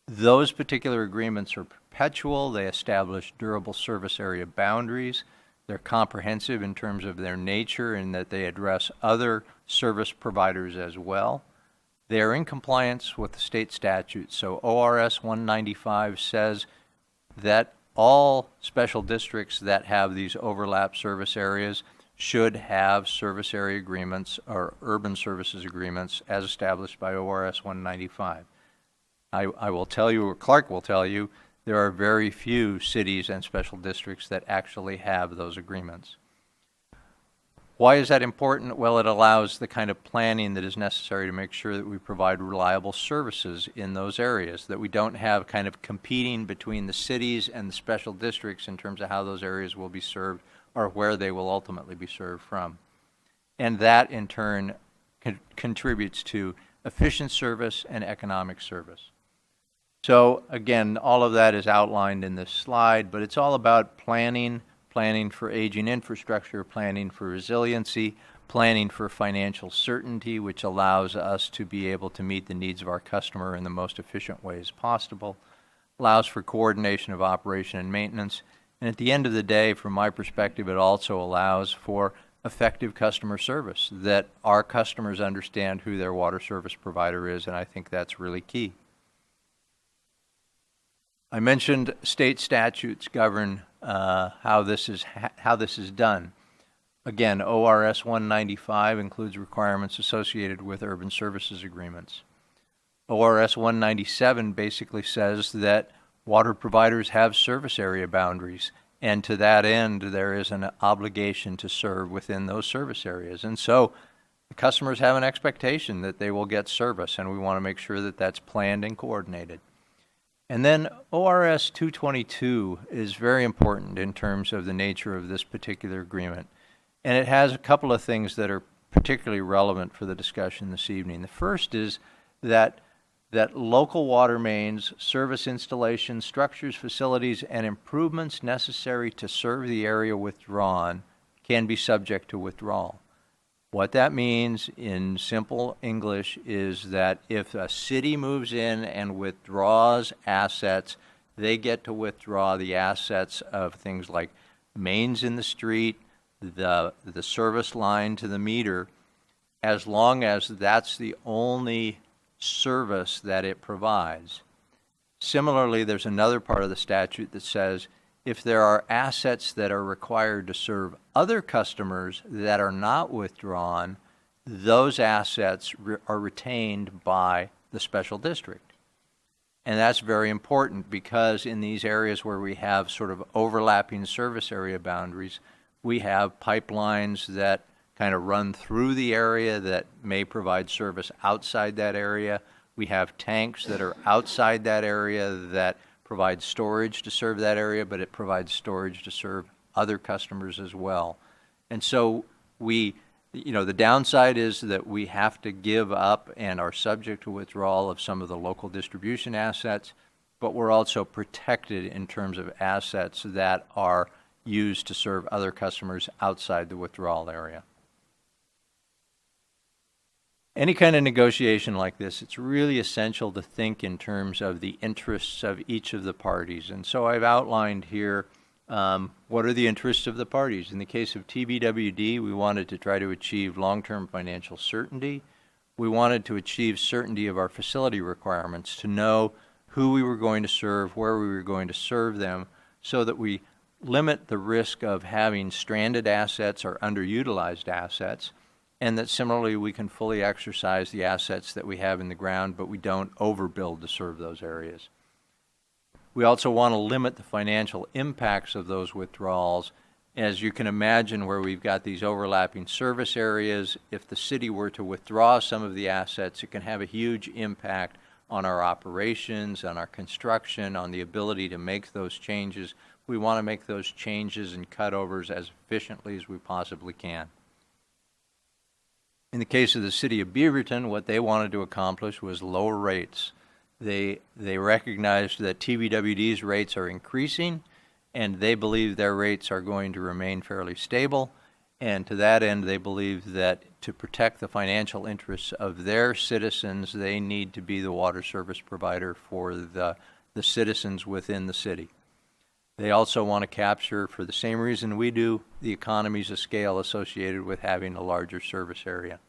Those particular agreements are perpetual. They establish durable service area boundaries. They're comprehensive in terms of their nature in that they address other service providers as well. They are in compliance with the state statute. So ORS 195 says that all special districts that have these overlap service areas should have service area agreements or urban services agreements as established by ORS 195. I will tell you, or Clark will tell you, there are very few cities and special districts that actually have those agreements. Why is that important? Well, it allows the kind of planning that is necessary to make sure that we provide reliable services in those areas, that we don't have kind of competing between the cities and the special districts in terms of how those areas will be served or where they will ultimately be served from. And that, in turn, contributes to efficient service and economic service. So again, all of that is outlined in this slide, but it's all about planning for aging infrastructure, planning for resiliency, planning for financial certainty, which allows us to be able to meet the needs of our customer in the most efficient ways possible, allows for coordination of operation and maintenance, and at the end of the day, from my perspective, it also allows for effective customer service, that our customers understand who their water service provider is, and I think that's really key. I mentioned state statutes govern how this is done. Again, ORS 195 includes requirements associated with urban services agreements. ORS 197 basically says that water providers have service area boundaries, and to that end, there is an obligation to serve within those service areas. And so the customers have an expectation that they will get service, and we want to make sure that that's planned and coordinated. And then ORS 222 is very important in terms of the nature of this particular agreement. And it has a couple of things that are particularly relevant for the discussion this evening. The first is that local water mains, service installations, structures, facilities, and improvements necessary to serve the area withdrawn can be subject to withdrawal. What that means in simple English is that if a city moves in and withdraws assets, they get to withdraw the assets of things like mains in the street, the service line to the meter, as long as that's the only service that it provides. Similarly, there's another part of the statute that says if there are assets that are required to serve other customers that are not withdrawn, those assets are retained by the special district. And that's very important because in these areas where we have sort of overlapping service area boundaries, we have pipelines that kind of run through the area that may provide service outside that area. We have tanks that are outside that area that provide storage to serve that area, but it provides storage to serve other customers as well. And so we the downside is that we have to give up and are subject to withdrawal of some of the local distribution assets, but we're also protected in terms of assets that are used to serve other customers outside the withdrawal area. Any kind of negotiation like this, it's really essential to think in terms of the interests of each of the parties. And so I've outlined here what are the interests of the parties. In the case of TVWD, we wanted to try to achieve long-term financial certainty. We wanted to achieve certainty of our facility requirements, to know who we were going to serve, where we were going to serve them, so that we limit the risk of having stranded assets or underutilized assets, and that similarly we can fully exercise the assets that we have in the ground, but we don't overbuild to serve those areas. We also want to limit the financial impacts of those withdrawals. As you can imagine, where we've got these overlapping service areas, if the city were to withdraw some of the assets, it can have a huge impact on our operations, on our construction, on the ability to make those changes. We want to make those changes and cutovers as efficiently as we possibly can. In the case of the city of Beaverton, what they wanted to accomplish was lower rates. They recognized that TVWD's rates are increasing, and they believe their rates are going to remain fairly stable. And to that end, they believe that to protect the financial interests of their citizens, they need to be the water service provider for the citizens within the city. They also want to capture, for the same reason we do, the economies of scale associated with having a larger service area.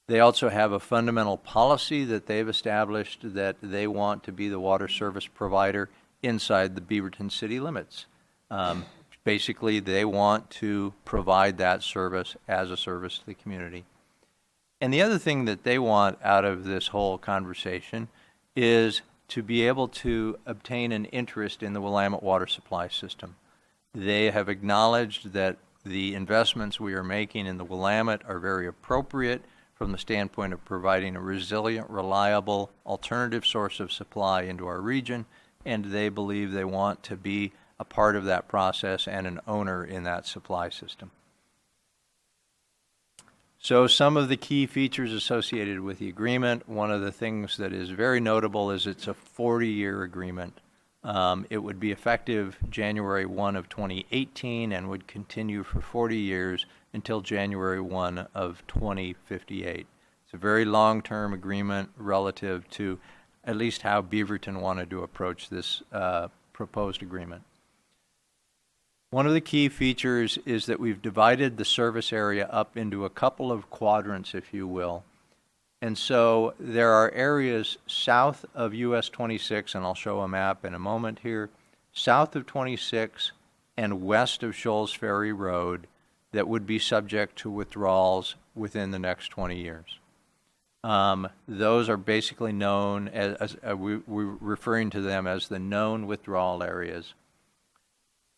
They also have a fundamental policy that they've established that they want to be the water service provider inside the Beaverton city limits. Basically, they want to provide that service as a service to the community. And the other thing that they want out of this whole conversation is to be able to obtain an interest in the Willamette water supply system. They have acknowledged that the investments we are making in the Willamette are very appropriate from the standpoint of providing a resilient, reliable, alternative source of supply into our region, and they believe they want to be a part of that process and an owner in that supply system. So some of the key features associated with the agreement, one of the things that is very notable is it's a 40-year agreement. It would be effective January 1 of 2018 and would continue for 40 years until January 1 of 2058. It's a very long-term agreement relative to at least how Beaverton wanted to approach this proposed agreement. One of the key features is that we've divided the service area up into a couple of quadrants, if you will. And so there are areas south of US 26, and I'll show a map in a moment here, south of 26 and west of Shoals Ferry Road that would be subject to withdrawals within the next 20 years. Those are basically known as we're referring to them as the known withdrawal areas.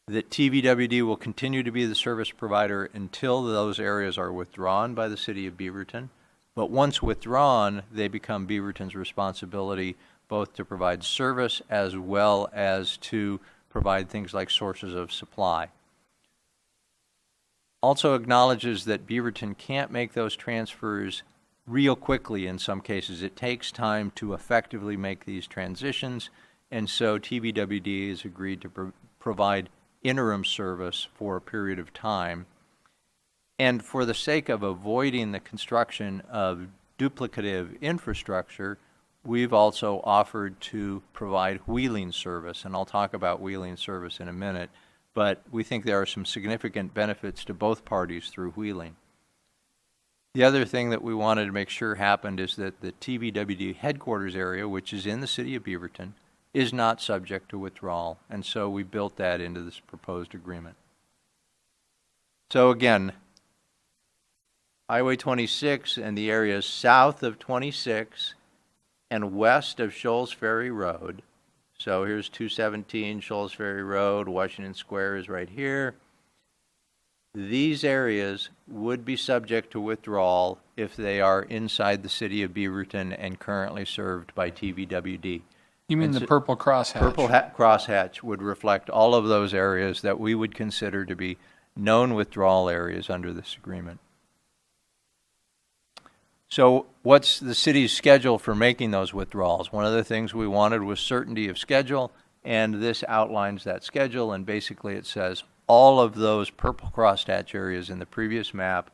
That TVWD will continue to be the service provider until those areas are withdrawn by the city of Beaverton. But once withdrawn, they become Beaverton's responsibility both to provide service as well as to provide things like sources of supply. Also acknowledges that Beaverton can't make those transfers real quickly in some cases. It takes time to effectively make these transitions, and so TVWD has agreed to provide interim service for a period of time. And for the sake of avoiding the construction of duplicative infrastructure, we've also offered to provide wheeling service, and I'll talk about wheeling service in a minute, but we think there are some significant benefits to both parties through wheeling. The other thing that we wanted to make sure happened is that the TVWD headquarters area, which is in the city of Beaverton, is not subject to withdrawal, and so we built that into this proposed agreement. So again, Highway 26 and the areas south of 26 and west of Shoals Ferry Road. So here's 217 Shoals Ferry Road, Washington Square is right here. These areas would be subject to withdrawal if they are inside the city of Beaverton and currently served by TVWD. You mean the purple crosshatch? Purple crosshatch would reflect all of those areas that we would consider to be known withdrawal areas under this agreement. So what's the city's schedule for making those withdrawals? One of the things we wanted was certainty of schedule, and this outlines that schedule, and basically it says all of those purple crosshatch areas in the previous map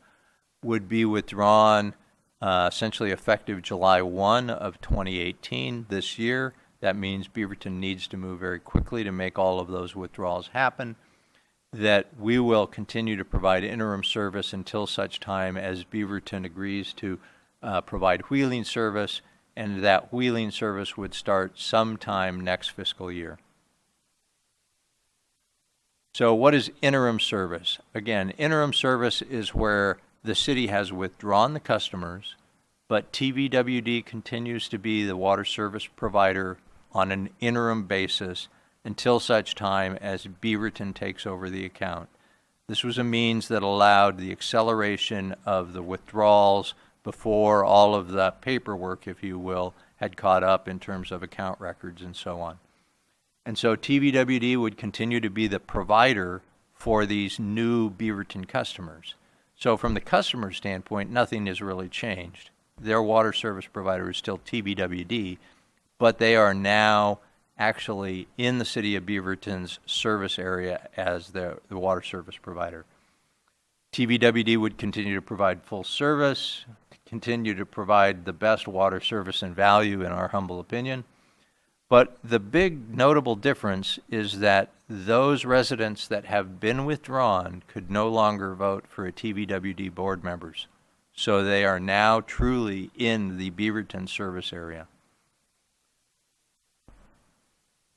would be withdrawn essentially effective July 1 of 2018 this year. That means Beaverton needs to move very quickly to make all of those withdrawals happen. That we will continue to provide interim service until such time as Beaverton agrees to provide wheeling service, and that wheeling service would start sometime next fiscal year. So what is interim service? Again, interim service is where the city has withdrawn the customers, but TVWD continues to be the water service provider on an interim basis until such time as Beaverton takes over the account. This was a means that allowed the acceleration of the withdrawals before all of the paperwork, if you will, had caught up in terms of account records and so on. And so TVWD would continue to be the provider for these new Beaverton customers. So from the customer standpoint, nothing has really changed. Their water service provider is still TVWD, but they are now actually in the city of Beaverton's service area as the water service provider. TVWD would continue to provide full service, continue to provide the best water service and value in our humble opinion. But the big notable difference is that those residents that have been withdrawn could no longer vote for a TVWD board members. So they are now truly in the Beaverton service area.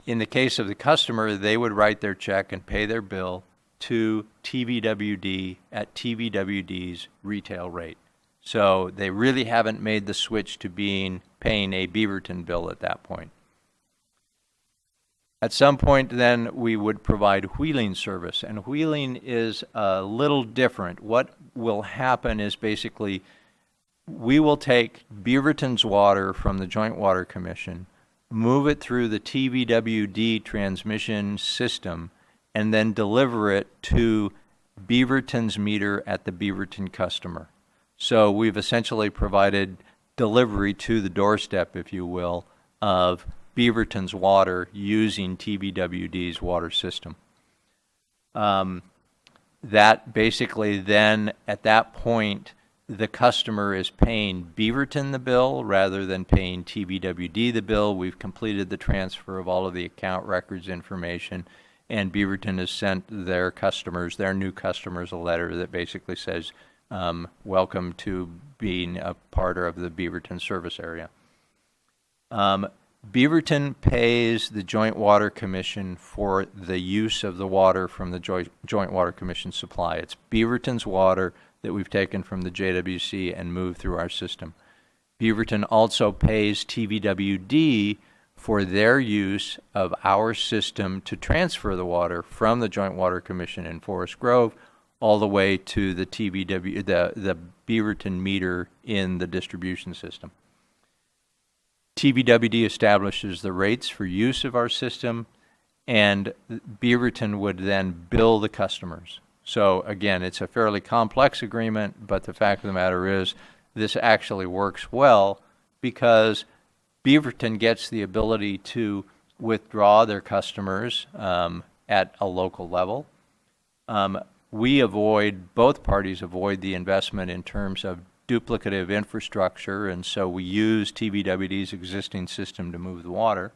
In the case of the customer, they would write their check and pay their bill to TVWD at TVWD's retail rate. So they really haven't made the switch to paying a Beaverton bill at that point. At some point, then, we would provide wheeling service, and wheeling is a little different. What will happen is basically we will take Beaverton's water from the Joint Water Commission, move it through the TVWD transmission system, and then deliver it to Beaverton's meter at the Beaverton customer. So we've essentially provided delivery to the doorstep, if you will, of Beaverton's water using TVWD's water system. That basically then, at that point, the customer is paying Beaverton the bill rather than paying TVWD the bill. We've completed the transfer of all of the account records information, and Beaverton has sent their customers, their new customers, a letter that basically says, welcome to being a part of the Beaverton service area. Beaverton pays the Joint Water Commission for the use of the water from the Joint Water Commission supply. It's Beaverton's water that we've taken from the JWC and moved through our system. Beaverton also pays TVWD for their use of our system to transfer the water from the Joint Water Commission in Forest Grove all the way to the the Beaverton meter in the distribution system. TVWD establishes the rates for use of our system, and Beaverton would then bill the customers. So again, it's a fairly complex agreement, but the fact of the matter is this actually works well because Beaverton gets the ability to withdraw their customers at a local level. Both parties avoid the investment in terms of duplicative infrastructure, and so we use TVWD's existing system to move the water.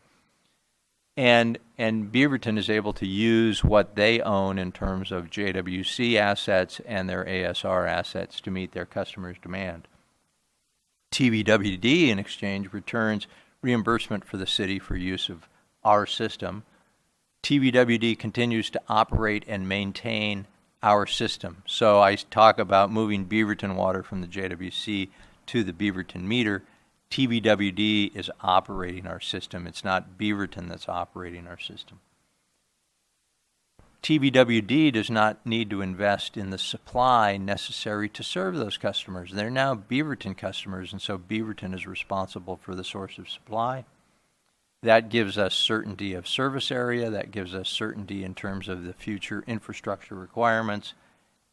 And Beaverton is able to use what they own in terms of JWC assets and their ASR assets to meet their customers' demand. TVWD, in exchange, returns reimbursement for the city for use of our system. TVWD continues to operate and maintain our system. So I talk about moving Beaverton water from the JWC to the Beaverton meter. TVWD is operating our system. It's not Beaverton that's operating our system. TVWD does not need to invest in the supply necessary to serve those customers. They're now Beaverton customers, and so Beaverton is responsible for the source of supply. That gives us certainty of service area. That gives us certainty in terms of the future infrastructure requirements.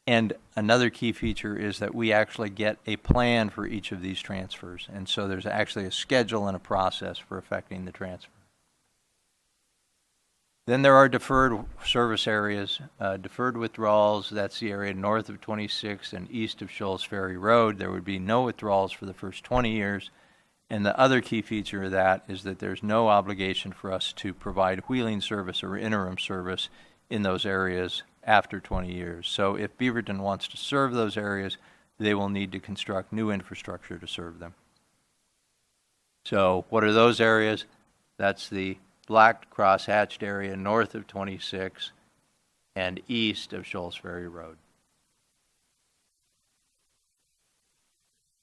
And another key feature is that we actually get a plan for each of these transfers. And so there's actually a schedule and a process for effecting the transfer. Then there are deferred service areas, deferred withdrawals. That's the area north of 26 and east of Shoals Ferry Road. There would be no withdrawals for the first 20 years. And the other key feature of that is that there's no obligation for us to provide wheeling service or interim service in those areas after 20 years. So if Beaverton wants to serve those areas, they will need to construct new infrastructure to serve them. So what are those areas? That's the black cross-hatched area north of 26 and east of Shoals Ferry Road.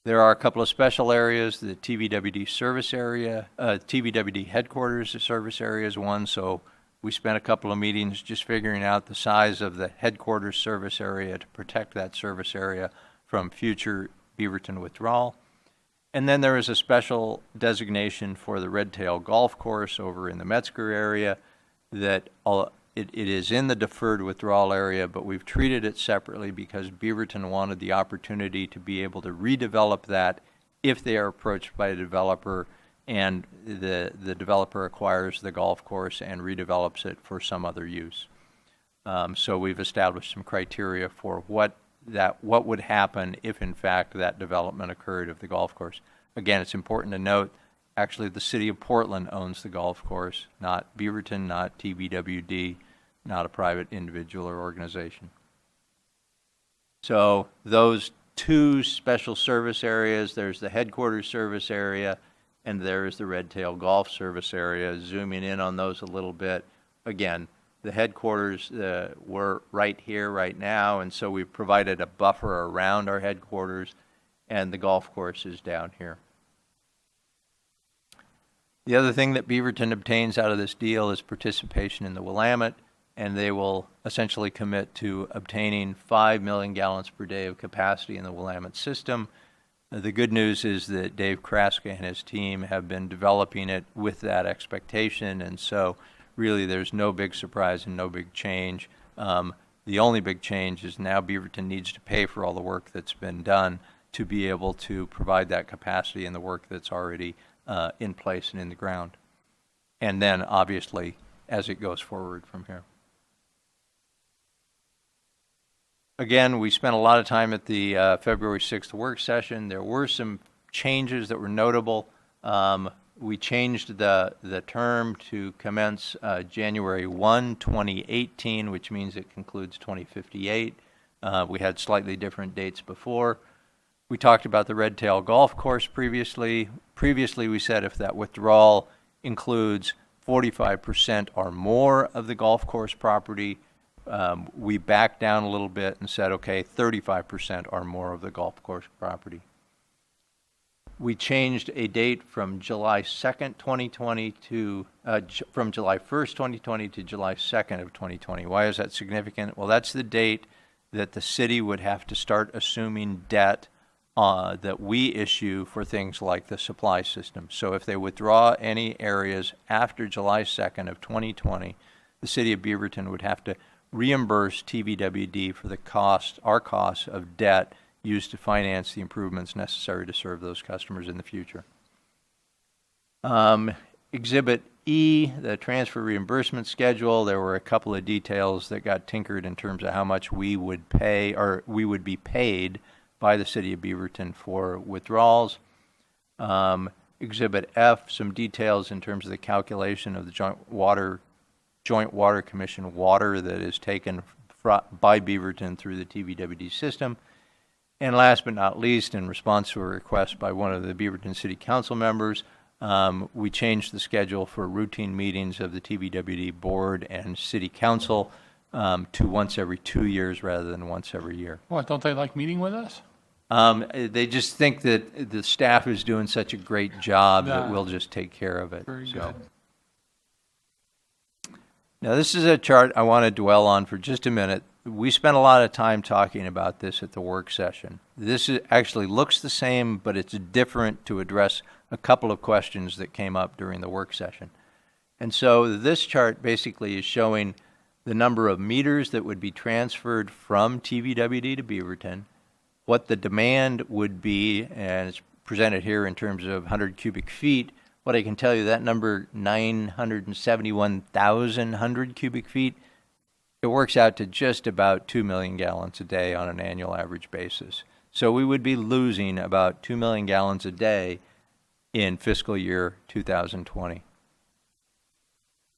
There are a couple of special areas. The TVWD service area, TVWD headquarters service area is one. So we spent a couple of meetings just figuring out the size of the headquarters service area to protect that service area from future Beaverton withdrawal. And then there is a special designation for the Red Tail Golf Course over in the Metzger area that it is in the deferred withdrawal area, but we've treated it separately because Beaverton wanted the opportunity to be able to redevelop that if they are approached by a developer and the developer acquires the golf course and redevelops it for some other use. So we've established some criteria for what would happen if in fact that development occurred of the golf course. Again, it's important to note, actually the city of Portland owns the golf course, not Beaverton, not TVWD, not a private individual or organization. So those two special service areas, there's the headquarters service area and there is the Red Tail Golf service area. Zooming in on those a little bit, again, the headquarters we're right here, right now, and so we've provided a buffer around our headquarters, and the golf course is down here. The other thing that Beaverton obtains out of this deal is participation in the Willamette, and they will essentially commit to obtaining 5 million gallons per day of capacity in the Willamette system. The good news is that Dave Kraska and his team have been developing it with that expectation, and so really there's no big surprise and no big change. The only big change is now Beaverton needs to pay for all the work that's been done to be able to provide that capacity and the work that's already in place and in the ground. And then obviously as it goes forward from here. Again, we spent a lot of time at the February 6th work session. There were some changes that were notable. We changed the term to commence January 1, 2018, which means it concludes 2058. We had slightly different dates before. We talked about the Red Tail Golf Course previously. Previously, we said if that withdrawal includes 45% or more of the golf course property, we backed down a little bit and said, okay, 35% or more of the golf course property. We changed a date from July 2nd, 2020 to, from July 1st, 2020 to July 2nd of 2020. Why is that significant? Well, that's the date that the city would have to start assuming debt that we issue for things like the supply system. So if they withdraw any areas after July 2nd of 2020, the city of Beaverton would have to reimburse TVWD for the cost, our costs of debt used to finance the improvements necessary to serve those customers in the future. Exhibit E, the transfer reimbursement schedule, there were a couple of details that got tinkered in terms of how much we would pay, or we would be paid by the city of Beaverton for withdrawals. Exhibit F, some details in terms of the calculation of the Joint Water Commission water that is taken by Beaverton through the TVWD system. And last but not least, in response to a request by one of the Beaverton City Council members, we changed the schedule for routine meetings of the TVWD Board and City Council to once every 2 years rather than once every year. What, don't they like meeting with us? They just think that the staff is doing such a great job that Yeah. we'll just take care of it. Very So. good. Now, this is a chart I want to dwell on for just a minute. We spent a lot of time talking about this at the work session. This actually looks the same, but it's different to address a couple of questions that came up during the work session. And so this chart basically is showing the number of meters that would be transferred from TVWD to Beaverton, what the demand would be, and it's presented here in terms of 100 cubic feet. What I can tell you, that number, 971,100 cubic feet, it works out to just about 2 million gallons a day on an annual average basis. So we would be losing about 2 million gallons a day in fiscal year 2020.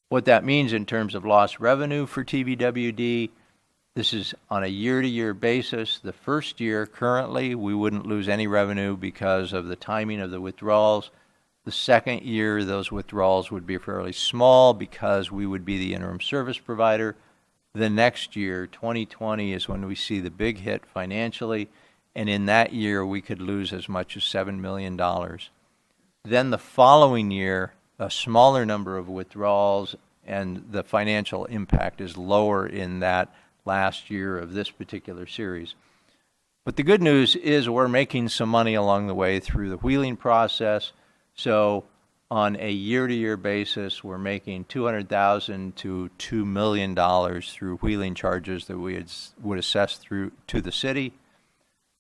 What that means in terms of lost revenue for TVWD, this is on a year-to-year basis. The first year, currently, we wouldn't lose any revenue because of the timing of the withdrawals. The second year, those withdrawals would be fairly small because we would be the interim service provider. The next year, 2020, is when we see the big hit financially, and in that year, we could lose as much as $7 million. Then the following year, a smaller number of withdrawals, and the financial impact is lower in that last year of this particular series. But the good news is we're making some money along the way through the wheeling process. So on a year-to-year basis, we're making $200,000 to $2 million through wheeling charges that we would assess through to the city.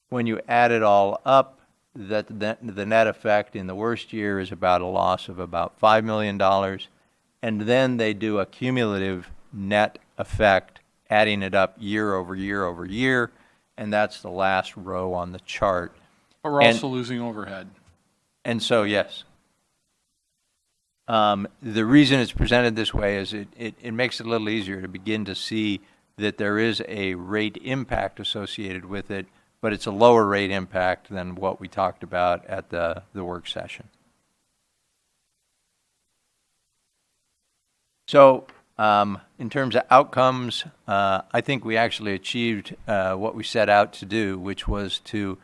When you add it all up, the net effect in the worst year is about a loss of about $5 million. And then they do a cumulative net effect, adding it up year over year over year, and that's the last row on the chart. But we're also losing overhead. And so, yes. The reason it's presented this way is it makes it a little easier to begin to see that there is a rate impact associated with it, but it's a lower rate impact than what we talked about at the work session. So, in terms of outcomes, I think we actually achieved what we set out to do, which was to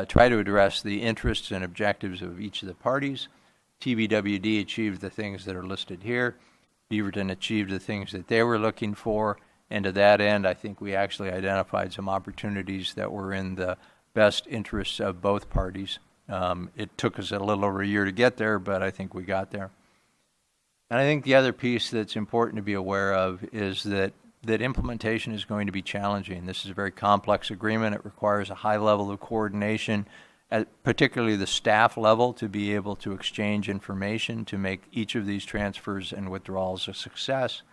try to address the interests and objectives of each of the parties. TVWD achieved the things that are listed here. Beaverton achieved the things that they were looking for. And to that end, I think we actually identified some opportunities that were in the best interests of both parties. It took us a little over a year to get there, but I think we got there. And I think the other piece that's important to be aware of is that implementation is going to be challenging. This is a very complex agreement. It requires a high level of coordination, at particularly the staff level, to be able to exchange information to make each of these transfers and withdrawals a success.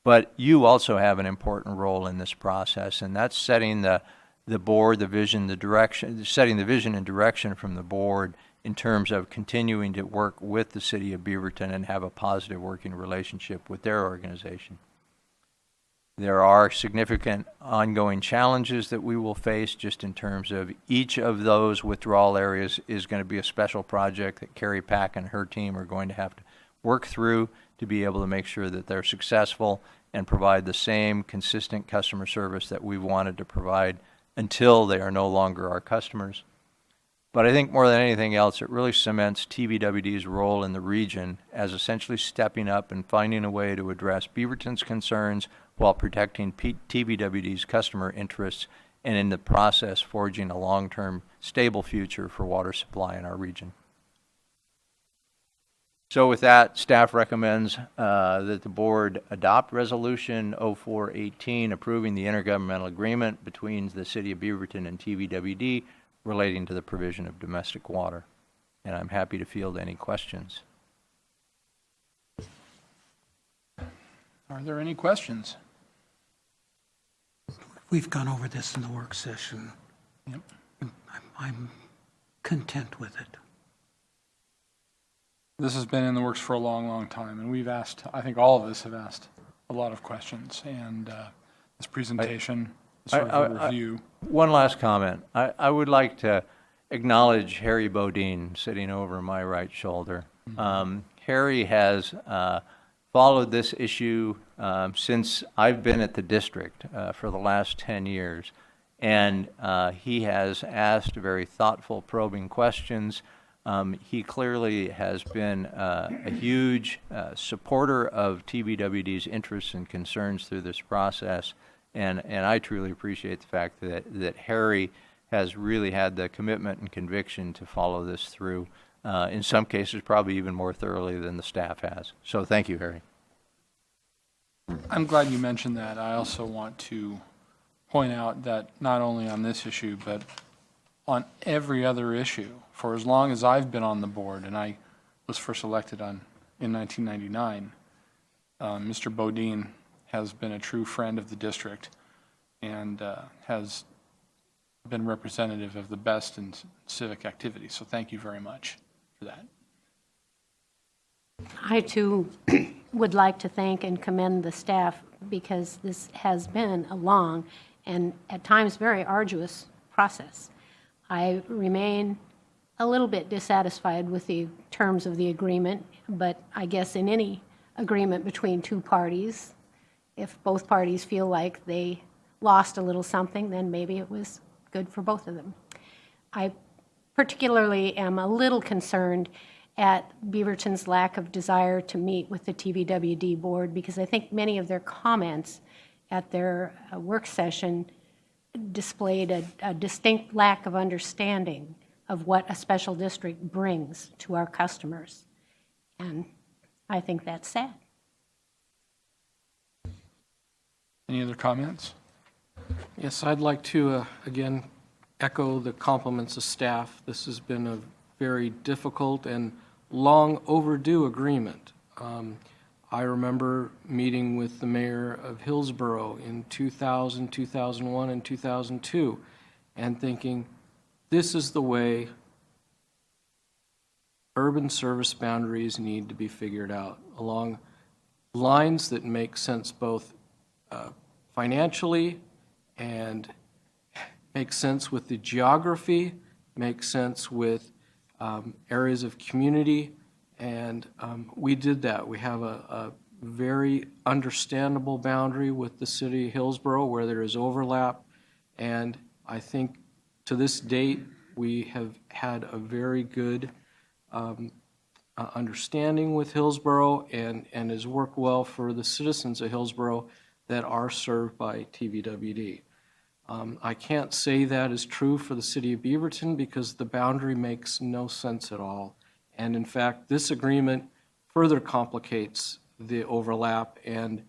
But you also have an important role in this process, and that's setting the board, the vision, the direction, setting the vision and direction from the board in terms of continuing to work with the city of Beaverton and have a positive working relationship with their organization. There are significant ongoing challenges that we will face just in terms of each of those withdrawal areas is going to be a special project that Carrie Pack and her team are going to have to work through to be able to make sure that they're successful and provide the same consistent customer service that we've wanted to provide until they are no longer our customers. But I think more than anything else, it really cements TVWD's role in the region as essentially stepping up and finding a way to address Beaverton's concerns while protecting TVWD's customer interests, and in the process forging a long-term stable future for water supply in our region. So with that, staff recommends that the board adopt Resolution 0418 approving the intergovernmental agreement between the City of Beaverton and TVWD relating to the provision of domestic water. And I'm happy to field any questions. Are there any questions? We've gone over this in the work session. Yep. I'm content with it. This has been in the works for a long, long time, and we've asked, I think all of us have asked a lot of questions, and this presentation, sort of a review. One last comment. I would like to acknowledge Harry Bodine sitting over my right shoulder. Harry has followed this issue since I've been at the district for the last 10 years, and he has asked very thoughtful, probing questions. He clearly has been a huge supporter of TVWD's interests and concerns through this process, and I truly appreciate the fact that Harry has really had the commitment and conviction to follow this through, in some cases probably even more thoroughly than the staff has. So thank you, Harry. I'm glad you mentioned that. I also want to point out that not only on this issue, but on every other issue, for as long as I've been on the board, and I was first elected in 1999, Mr. Bodine has been a true friend of the district and has been representative of the best in civic activity. So thank you very much for that. I too would like to thank and commend the staff because this has been a long and at times very arduous process. I remain a little bit dissatisfied with the terms of the agreement, but I guess in any agreement between two parties, if both parties feel like they lost a little something, then maybe it was good for both of them. I particularly am a little concerned at Beaverton's lack of desire to meet with the TVWD board because I think many of their comments at their work session displayed a distinct lack of understanding of what a special district brings to our customers. And I think that's sad. Any other comments? Yes, I'd like to, again, echo the compliments of staff. This has been a very difficult and long overdue agreement. I remember meeting with the mayor of Hillsborough in 2000, 2001, and 2002, and thinking, this is the way urban service boundaries need to be figured out, along lines that make sense both financially and make sense with the geography, make sense with areas of community, and we did that. We have a very understandable boundary with the city of Hillsborough where there is overlap, and I think to this date we have had a very good understanding with Hillsborough and has worked well for the citizens of Hillsborough that are served by TVWD. I can't say that is true for the city of Beaverton because the boundary makes no sense at all. And in fact, this agreement further complicates the overlap and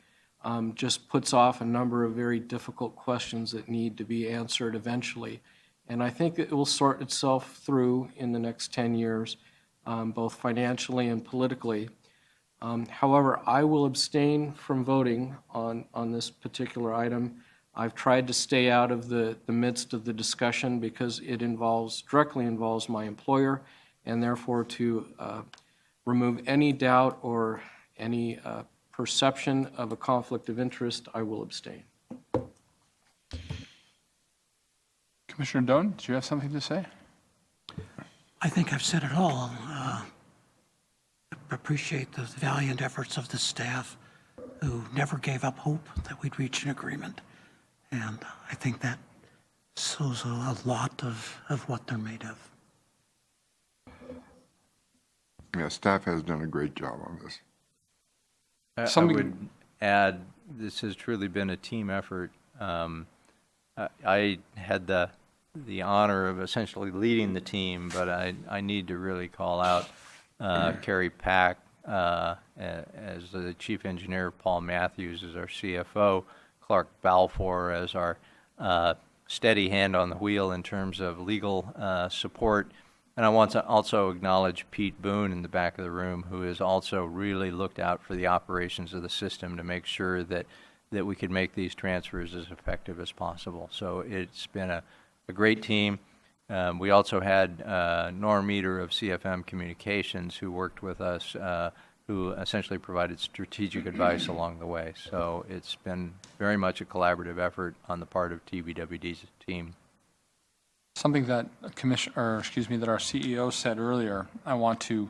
just puts off a number of very difficult questions that need to be answered eventually. And I think it will sort itself through in the next 10 years, both financially and politically. However, I will abstain from voting on this particular item. I've tried to stay out of the midst of the discussion because it directly involves my employer, and therefore to remove any doubt or any perception of a conflict of interest, I will abstain. Commissioner Doan, did you have something to say? I think I've said it all. I appreciate the valiant efforts of the staff who never gave up hope that we'd reach an agreement. And I think that shows a lot of what they're made of. Yeah, staff has done a great job on this. I would add, this has truly been a team effort. I had the honor of essentially leading the team, but I need to really call out Carrie Pack as the chief engineer, Paul Matthews as our CFO, Clark Balfour as our steady hand on the wheel in terms of legal support. And I want to also acknowledge Pete Boone in the back of the room, who has also really looked out for the operations of the system to make sure that we could make these transfers as effective as possible. So it's been a great team. We also had Norm Meter of CFM Communications, who worked with us, who essentially provided strategic advice along the way. So it's been very much a collaborative effort on the part of TVWD's team. Something that that our CEO said earlier, I want to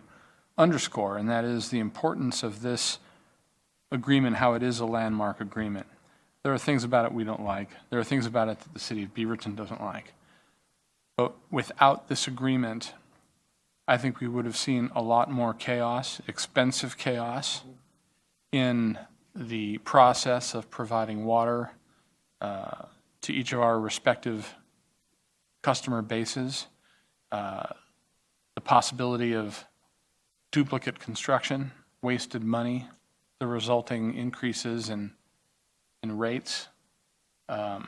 underscore, and that is the importance of this agreement, how it is a landmark agreement. There are things about it we don't like. There are things about it that the city of Beaverton doesn't like. But without this agreement, I think we would have seen a lot more chaos, expensive chaos, in the process of providing water to each of our respective customer bases, the possibility of duplicate construction, wasted money, the resulting increases in rates. I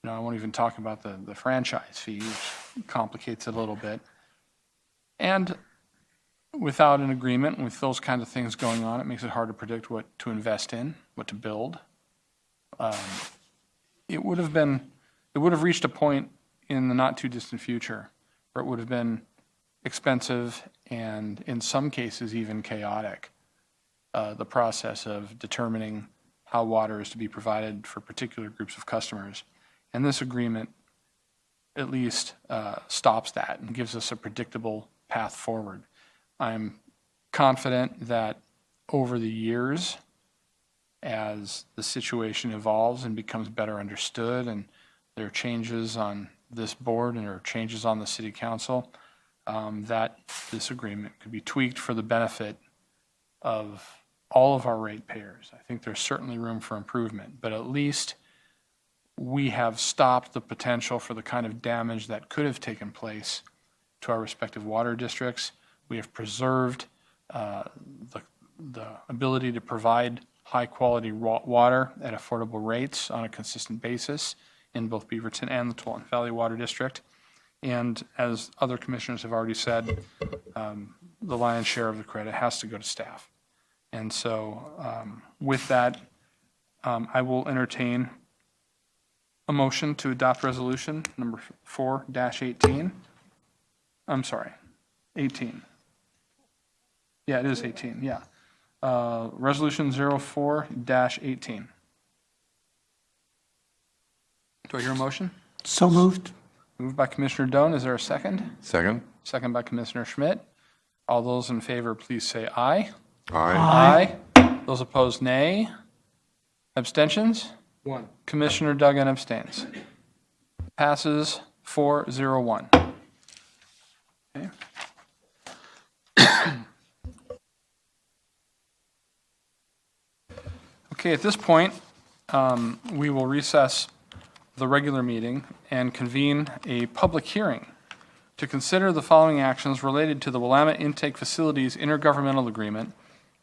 won't even talk about the franchise fee, which complicates it a little bit. And without an agreement, with those kinds of things going on, it makes it hard to predict what to invest in, what to build. It would have reached a point in the not too distant future where it would have been expensive and in some cases even chaotic, the process of determining how water is to be provided for particular groups of customers. And this agreement at least stops that and gives us a predictable path forward. I'm confident that over the years, as the situation evolves and becomes better understood, and there are changes on this board and there are changes on the city council, that this agreement could be tweaked for the benefit of all of our ratepayers. I think there's certainly room for improvement, but at least we have stopped the potential for the kind of damage that could have taken place to our respective water districts. We have preserved the ability to provide high-quality water at affordable rates on a consistent basis in both Beaverton and the Tualatin Valley Water District. And as other commissioners have already said, the lion's share of the credit has to go to staff. And so with that, I will entertain a motion to adopt resolution number 4-18. I'm sorry, 18. Yeah, it is 18, yeah. Resolution 04-18. Do I hear a motion? So moved. Moved by Commissioner Doan. Is there a second? Second? Second by Commissioner Schmidt. All those in favor, please say aye. Aye. Aye. Those opposed, nay. Abstentions? 1. Commissioner Duggan abstains. Passes 4-0-1. Okay. Okay, at this point, we will recess the regular meeting and convene a public hearing to consider the following actions related to the Willamette Intake Facilities Intergovernmental Agreement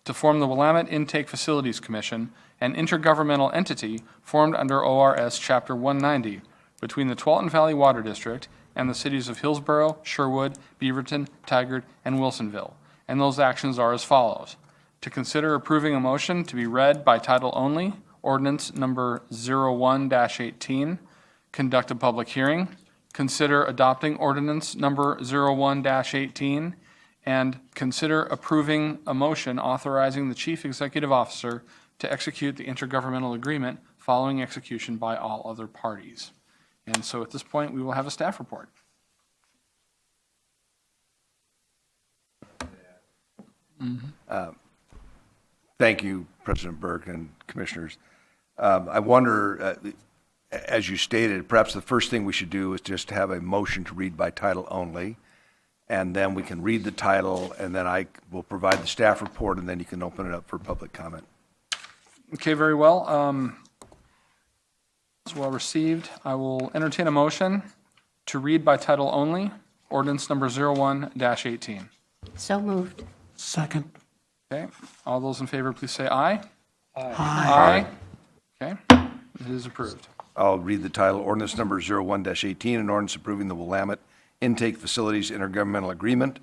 to form the Willamette Intake Facilities Commission, an intergovernmental entity formed under ORS Chapter 190 between the Tualatin Valley Water District and the cities of Hillsborough, Sherwood, Beaverton, Tigard, and Wilsonville. And those actions are as follows. To consider approving a motion to be read by title only, ordinance number 01-18, conduct a public hearing, consider adopting ordinance number 01-18, and consider approving a motion authorizing the chief executive officer to execute the intergovernmental agreement following execution by all other parties. And so at this point, we will have a staff report. Thank you, President Burke and commissioners. I wonder, as you stated, perhaps the first thing we should do is just have a motion to read by title only, and then we can read the title, and then I will provide the staff report, and then you can open it up for public comment. Okay, very well. It's well received. I will entertain a motion to read by title only, ordinance number 01-18. So moved. Second. Okay, all those in favor, please say aye. Aye. Okay, it is approved. I'll read the title, ordinance number 01-18, an ordinance approving the Willamette Intake Facilities Intergovernmental Agreement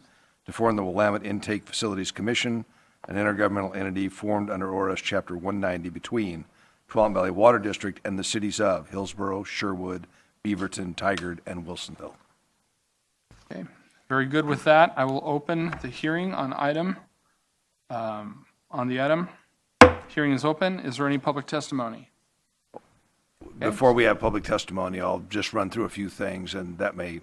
to form the Willamette Intake Facilities Commission, an intergovernmental entity formed under ORS Chapter 190 between Tualatin Valley Water District and the cities of Hillsborough, Sherwood, Beaverton, Tigard, and Wilsonville. Okay, very good with that. I will open the hearing on the item. Hearing is open. Is there any public testimony? Before we have public testimony, I'll just run through a few things, and that may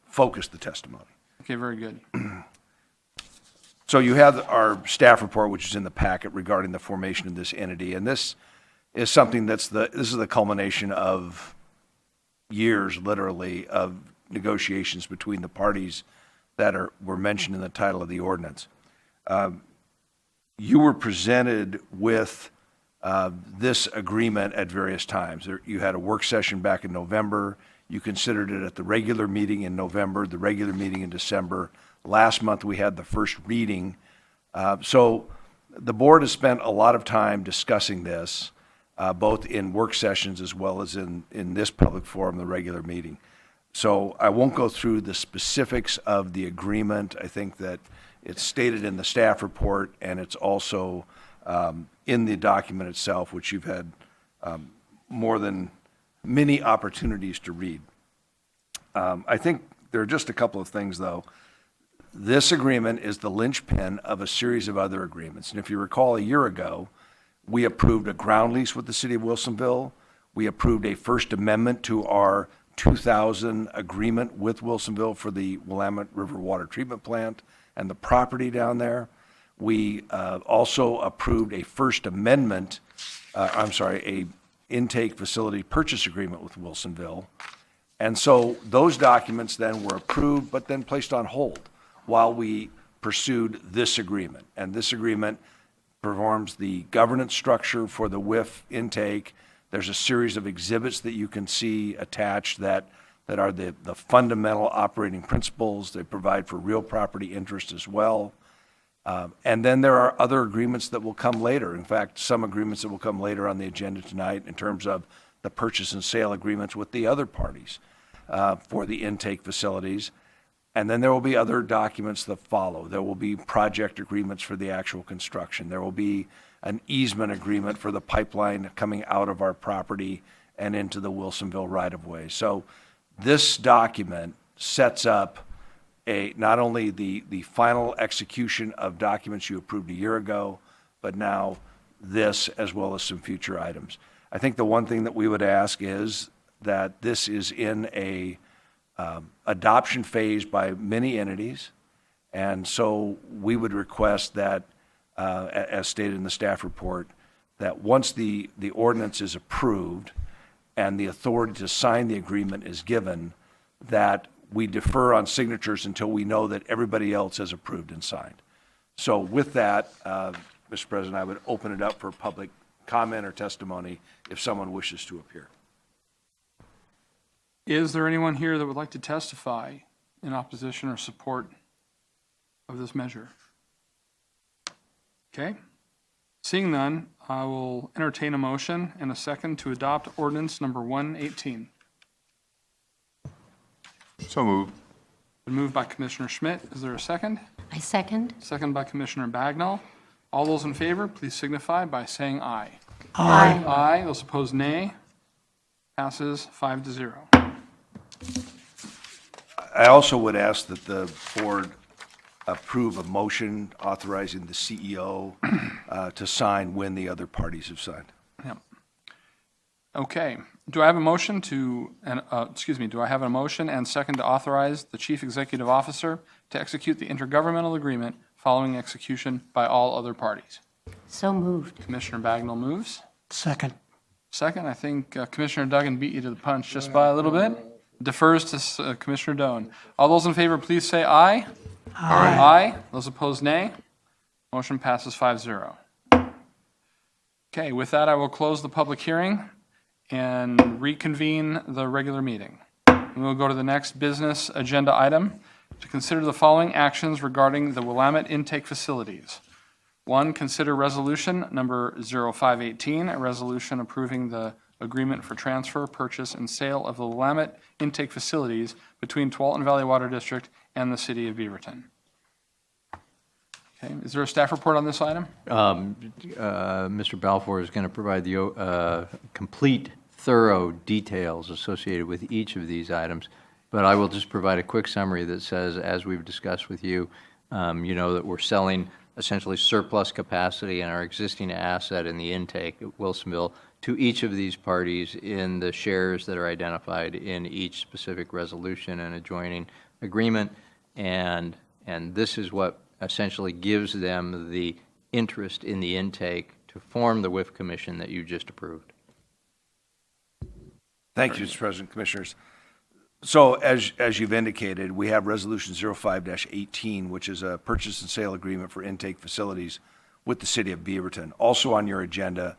focus the testimony. Okay, very good. So you have our staff report, which is in the packet regarding the formation of this entity, and this is something this is the culmination of years, literally, of negotiations between the parties that were mentioned in the title of the ordinance. You were presented with this agreement at various times. You had a work session back in November. You considered it at the regular meeting in November, the regular meeting in December. Last month, we had the first reading. So The board has spent a lot of time discussing this, both in work sessions as well as in this public forum, the regular meeting. So I won't go through the specifics of the agreement. I think that it's stated in the staff report, and it's also in the document itself, which you've had more than many opportunities to read. I think there are just a couple of things, though. This agreement is the linchpin of a series of other agreements. And if you recall, a year ago, we approved a ground lease with the city of Wilsonville. We approved a First Amendment to our 2000 agreement with Wilsonville for the Willamette River Water Treatment Plant and the property down there. We also approved a First Amendment, a intake facility purchase agreement with Wilsonville. And so those documents then were approved, but then placed on hold while we pursued this agreement. And this agreement performs the governance structure for the WIF intake. There's a series of exhibits that you can see attached that are the fundamental operating principles. They provide for real property interest as well. And then there are other agreements that will come later. In fact, some agreements that will come later on the agenda tonight in terms of the purchase and sale agreements with the other parties for the intake facilities. And then there will be other documents that follow. There will be project agreements for the actual construction. There will be an easement agreement for the pipeline coming out of our property and into the Wilsonville right-of-way. So this document sets up not only the final execution of documents you approved a year ago, but now this as well as some future items. I think the one thing that we would ask is that this is in a adoption phase by many entities, and so we would request that, as stated in the staff report, that once the ordinance is approved and the authority to sign the agreement is given, that we defer on signatures until we know that everybody else has approved and signed. So with that, Mr. President, I would open it up for public comment or testimony if someone wishes to appear. Is there anyone here that would like to testify in opposition or support of this measure? Okay. Seeing none, I will entertain a motion and a second to adopt ordinance number 118. So moved. Been moved by Commissioner Schmidt. Is there a second? I second. Second by Commissioner Bagnall. All those in favor, please signify by saying aye. Aye. Aye. Those opposed, nay. Passes 5-0. I also would ask that the board approve a motion authorizing the CEO to sign when the other parties have signed. Yep. Okay. Do I have a motion do I have a motion and second to authorize the Chief Executive Officer to execute the intergovernmental agreement following execution by all other parties? So moved. Commissioner Bagnall moves. Second. Second, I think Commissioner Duggan beat you to the punch just by a little bit. Defers to Commissioner Doan. All those in favor, please say aye. Aye. Aye. Those opposed, nay. Motion passes 5-0. Okay, with that, I will close the public hearing and reconvene the regular meeting. We will go to the next business agenda item to consider the following actions regarding the Willamette intake facilities. 1, consider resolution number 0518, a resolution approving the agreement for transfer, purchase, and sale of the Willamette intake facilities between Tualatin Valley Water District and the City of Beaverton. Okay, is there a staff report on this item? Mr. Balfour is going to provide the complete, thorough details associated with each of these items, but I will just provide a quick summary that says, as we've discussed with you, you know that we're selling essentially surplus capacity in our existing asset in the intake at Wilsonville to each of these parties in the shares that are identified in each specific resolution and adjoining agreement, and this is what essentially gives them the interest in the intake to form the WIF commission that you just approved. Thank you, Mr. President, Commissioners. So as you've indicated, we have Resolution 05-18, which is a purchase and sale agreement for intake facilities with the City of Beaverton. Also on your agenda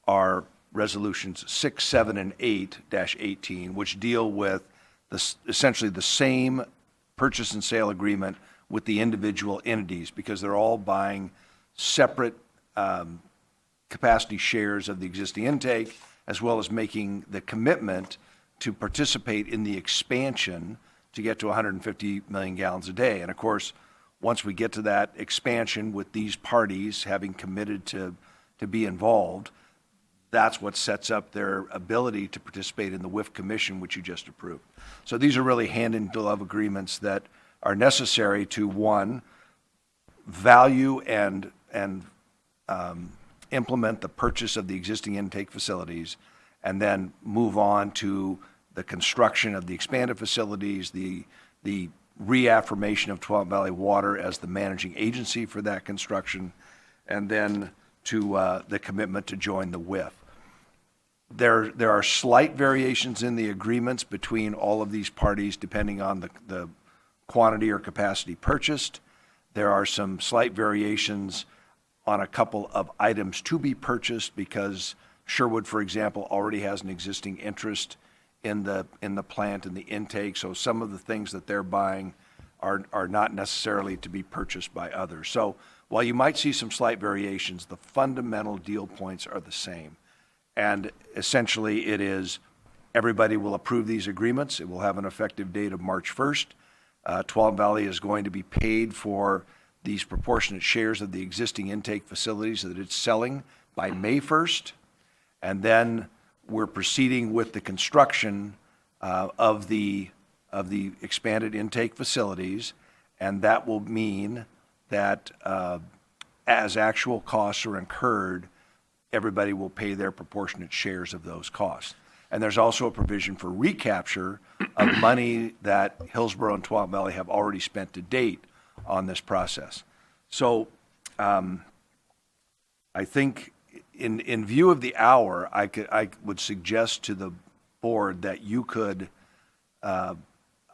are Resolutions 6, 7, and 8-18, which deal with essentially the same purchase and sale agreement with the individual entities, because they're all buying separate capacity shares of the existing intake, as well as making the commitment to participate in the expansion to get to 150 million gallons a day. And of course, once we get to that expansion with these parties having committed to be involved, that's what sets up their ability to participate in the WIF commission, which you just approved. So these are really hand-in-glove agreements that are necessary to, one, value and implement the purchase of the existing intake facilities, and then move on to the construction of the expanded facilities, the reaffirmation of Twelfth Valley Water as the managing agency for that construction, and then to the commitment to join the WIF. There are slight variations in the agreements between all of these parties depending on the quantity or capacity purchased. There are some slight variations on a couple of items to be purchased because Sherwood, for example, already has an existing interest in the plant and the intake. So some of the things that they're buying are not necessarily to be purchased by others. So while you might see some slight variations, the fundamental deal points are the same. And essentially it is everybody will approve these agreements. It will have an effective date of March 1st. Twelfth Valley is going to be paid for these proportionate shares of the existing intake facilities that it's selling by May 1st. And then we're proceeding with the construction of the expanded intake facilities, and that will mean that as actual costs are incurred, everybody will pay their proportionate shares of those costs. And there's also a provision for recapture of money that Hillsborough and Twelfth Valley have already spent to date on this process. So I think in view of the hour, I would suggest to the board that you could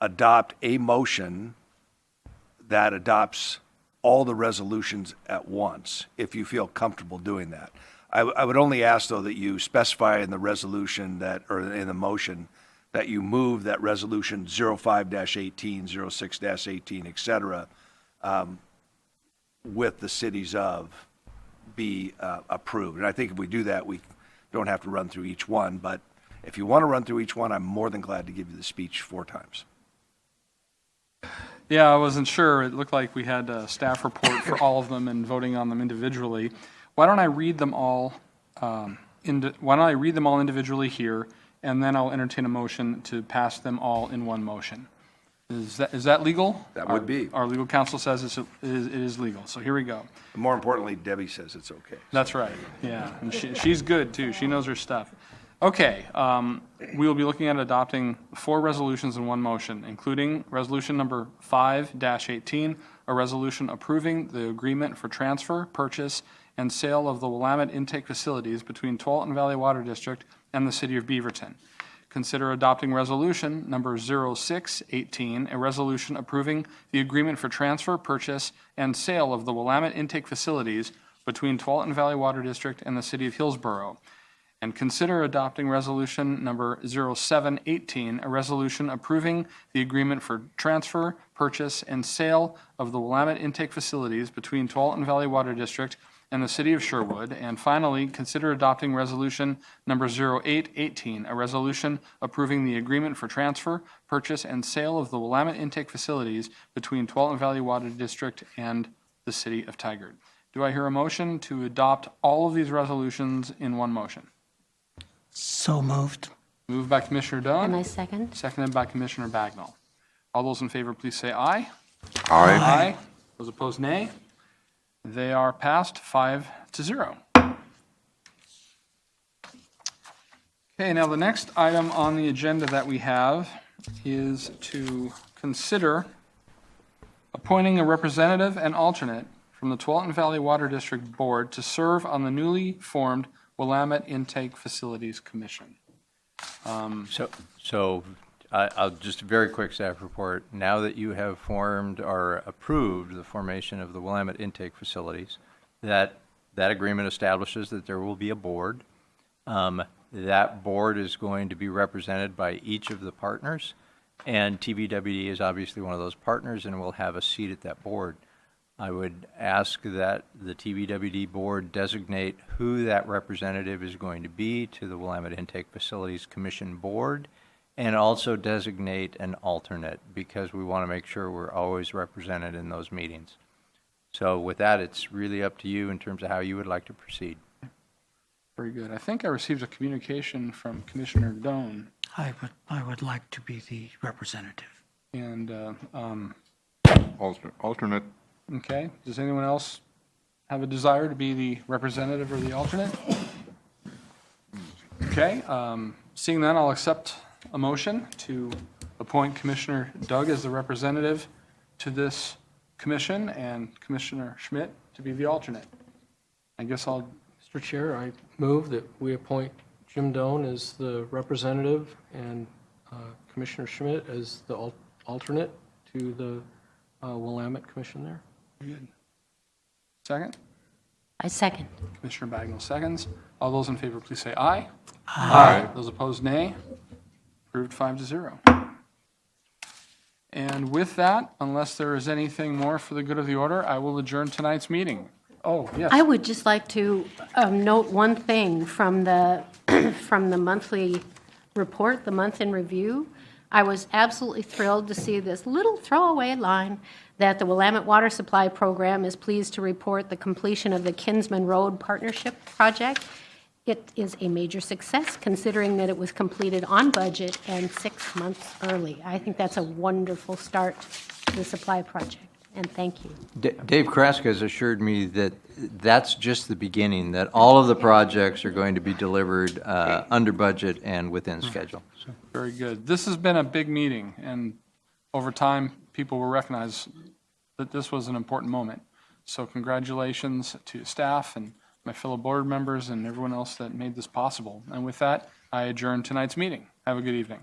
adopt a motion that adopts all the resolutions at once, if you feel comfortable doing that. I would only ask, though, that you specify in the resolution that, or in the motion, that you move that resolution 05-18, 06-18, et cetera, with the cities of, be approved. And I think if we do that, we don't have to run through each one. But if you want to run through each one, I'm more than glad to give you the speech 4 times. Yeah, I wasn't sure. It looked like we had a staff report for all of them and voting on them individually. Why don't I read them all? Why don't I read them all individually here, and then I'll entertain a motion to pass them all in one motion. Is that legal? That would be. Our legal counsel says it is legal. So here we go. And more importantly, Debbie says it's okay. That's right. Yeah, and she's good too. She knows her stuff. Okay, we will be looking at adopting 4 resolutions in one motion, including resolution number 5-18, a resolution approving the agreement for transfer, purchase, and sale of the Willamette intake facilities between Tualatin Valley Water District and the City of Beaverton. Consider adopting resolution number 06-18, a resolution approving the agreement for transfer, purchase, and sale of the Willamette intake facilities between Tualatin Valley Water District and the City of Hillsborough. And consider adopting resolution number 07-18, a resolution approving the agreement for transfer, purchase, and sale of the Willamette intake facilities between Tualatin Valley Water District and the City of Sherwood. And finally, consider adopting resolution number 08-18, a resolution approving the agreement for transfer, purchase, and sale of the Willamette intake facilities between Tualatin Valley Water District and the City of Tigard. Do I hear a motion to adopt all of these resolutions in one motion? So moved. Moved by Commissioner Doan. And I second. Seconded by Commissioner Bagnall. All those in favor, please say aye. Aye. Aye. Those opposed, nay. They are passed 5-0. Okay, now the next item on the agenda that we have is to consider appointing a representative and alternate from the Tualatin Valley Water District Board to serve on the newly formed Willamette Intake Facilities Commission. I'll just a very quick staff report. Now that you have formed or approved the formation of the Willamette Intake Facilities, that agreement establishes that there will be a board. That board is going to be represented by each of the partners, and TVWD is obviously one of those partners and will have a seat at that board. I would ask that the TVWD board designate who that representative is going to be to the Willamette Intake Facilities Commission board, and also designate an alternate, because we want to make sure we're always represented in those meetings. So with that, it's really up to you in terms of how you would like to proceed. Very good. I think I received a communication from Commissioner Doan, I would like to be the representative. and, Alternate. okay, does anyone else have a desire to be the representative or the alternate? Okay, seeing that, I'll accept a motion to appoint Commissioner Doug as the representative to this commission and Commissioner Schmidt to be the alternate. I guess I'll, Mr. Chair, I move that we appoint Jim Doan as the representative and Commissioner Schmidt as the alternate to the Willamette Commission there. second. I second. Commissioner Bagnell seconds. All those in favor, please say aye. Aye. Those opposed, nay. Approved 5-0. And with that, unless there is anything more for the good of the order, I will adjourn tonight's meeting. Oh, yes. I would just like to note one thing from the, from the monthly report, the month in review. I was absolutely thrilled to see this little throwaway line that the Willamette Water Supply Program is pleased to report the completion of the Kinsman Road Partnership Project. It is a major success, considering that it was completed on budget and 6 months early. I think that's a wonderful start to the supply project, and thank you. Dave Kraska has assured me that that's just the beginning, that all of the projects are going to be delivered under budget and within schedule. So. Very good. This has been a big meeting, and over time, people will recognize that this was an important moment. So congratulations to staff and my fellow board members and everyone else that made this possible. And with that, I adjourn tonight's meeting. Have a good evening.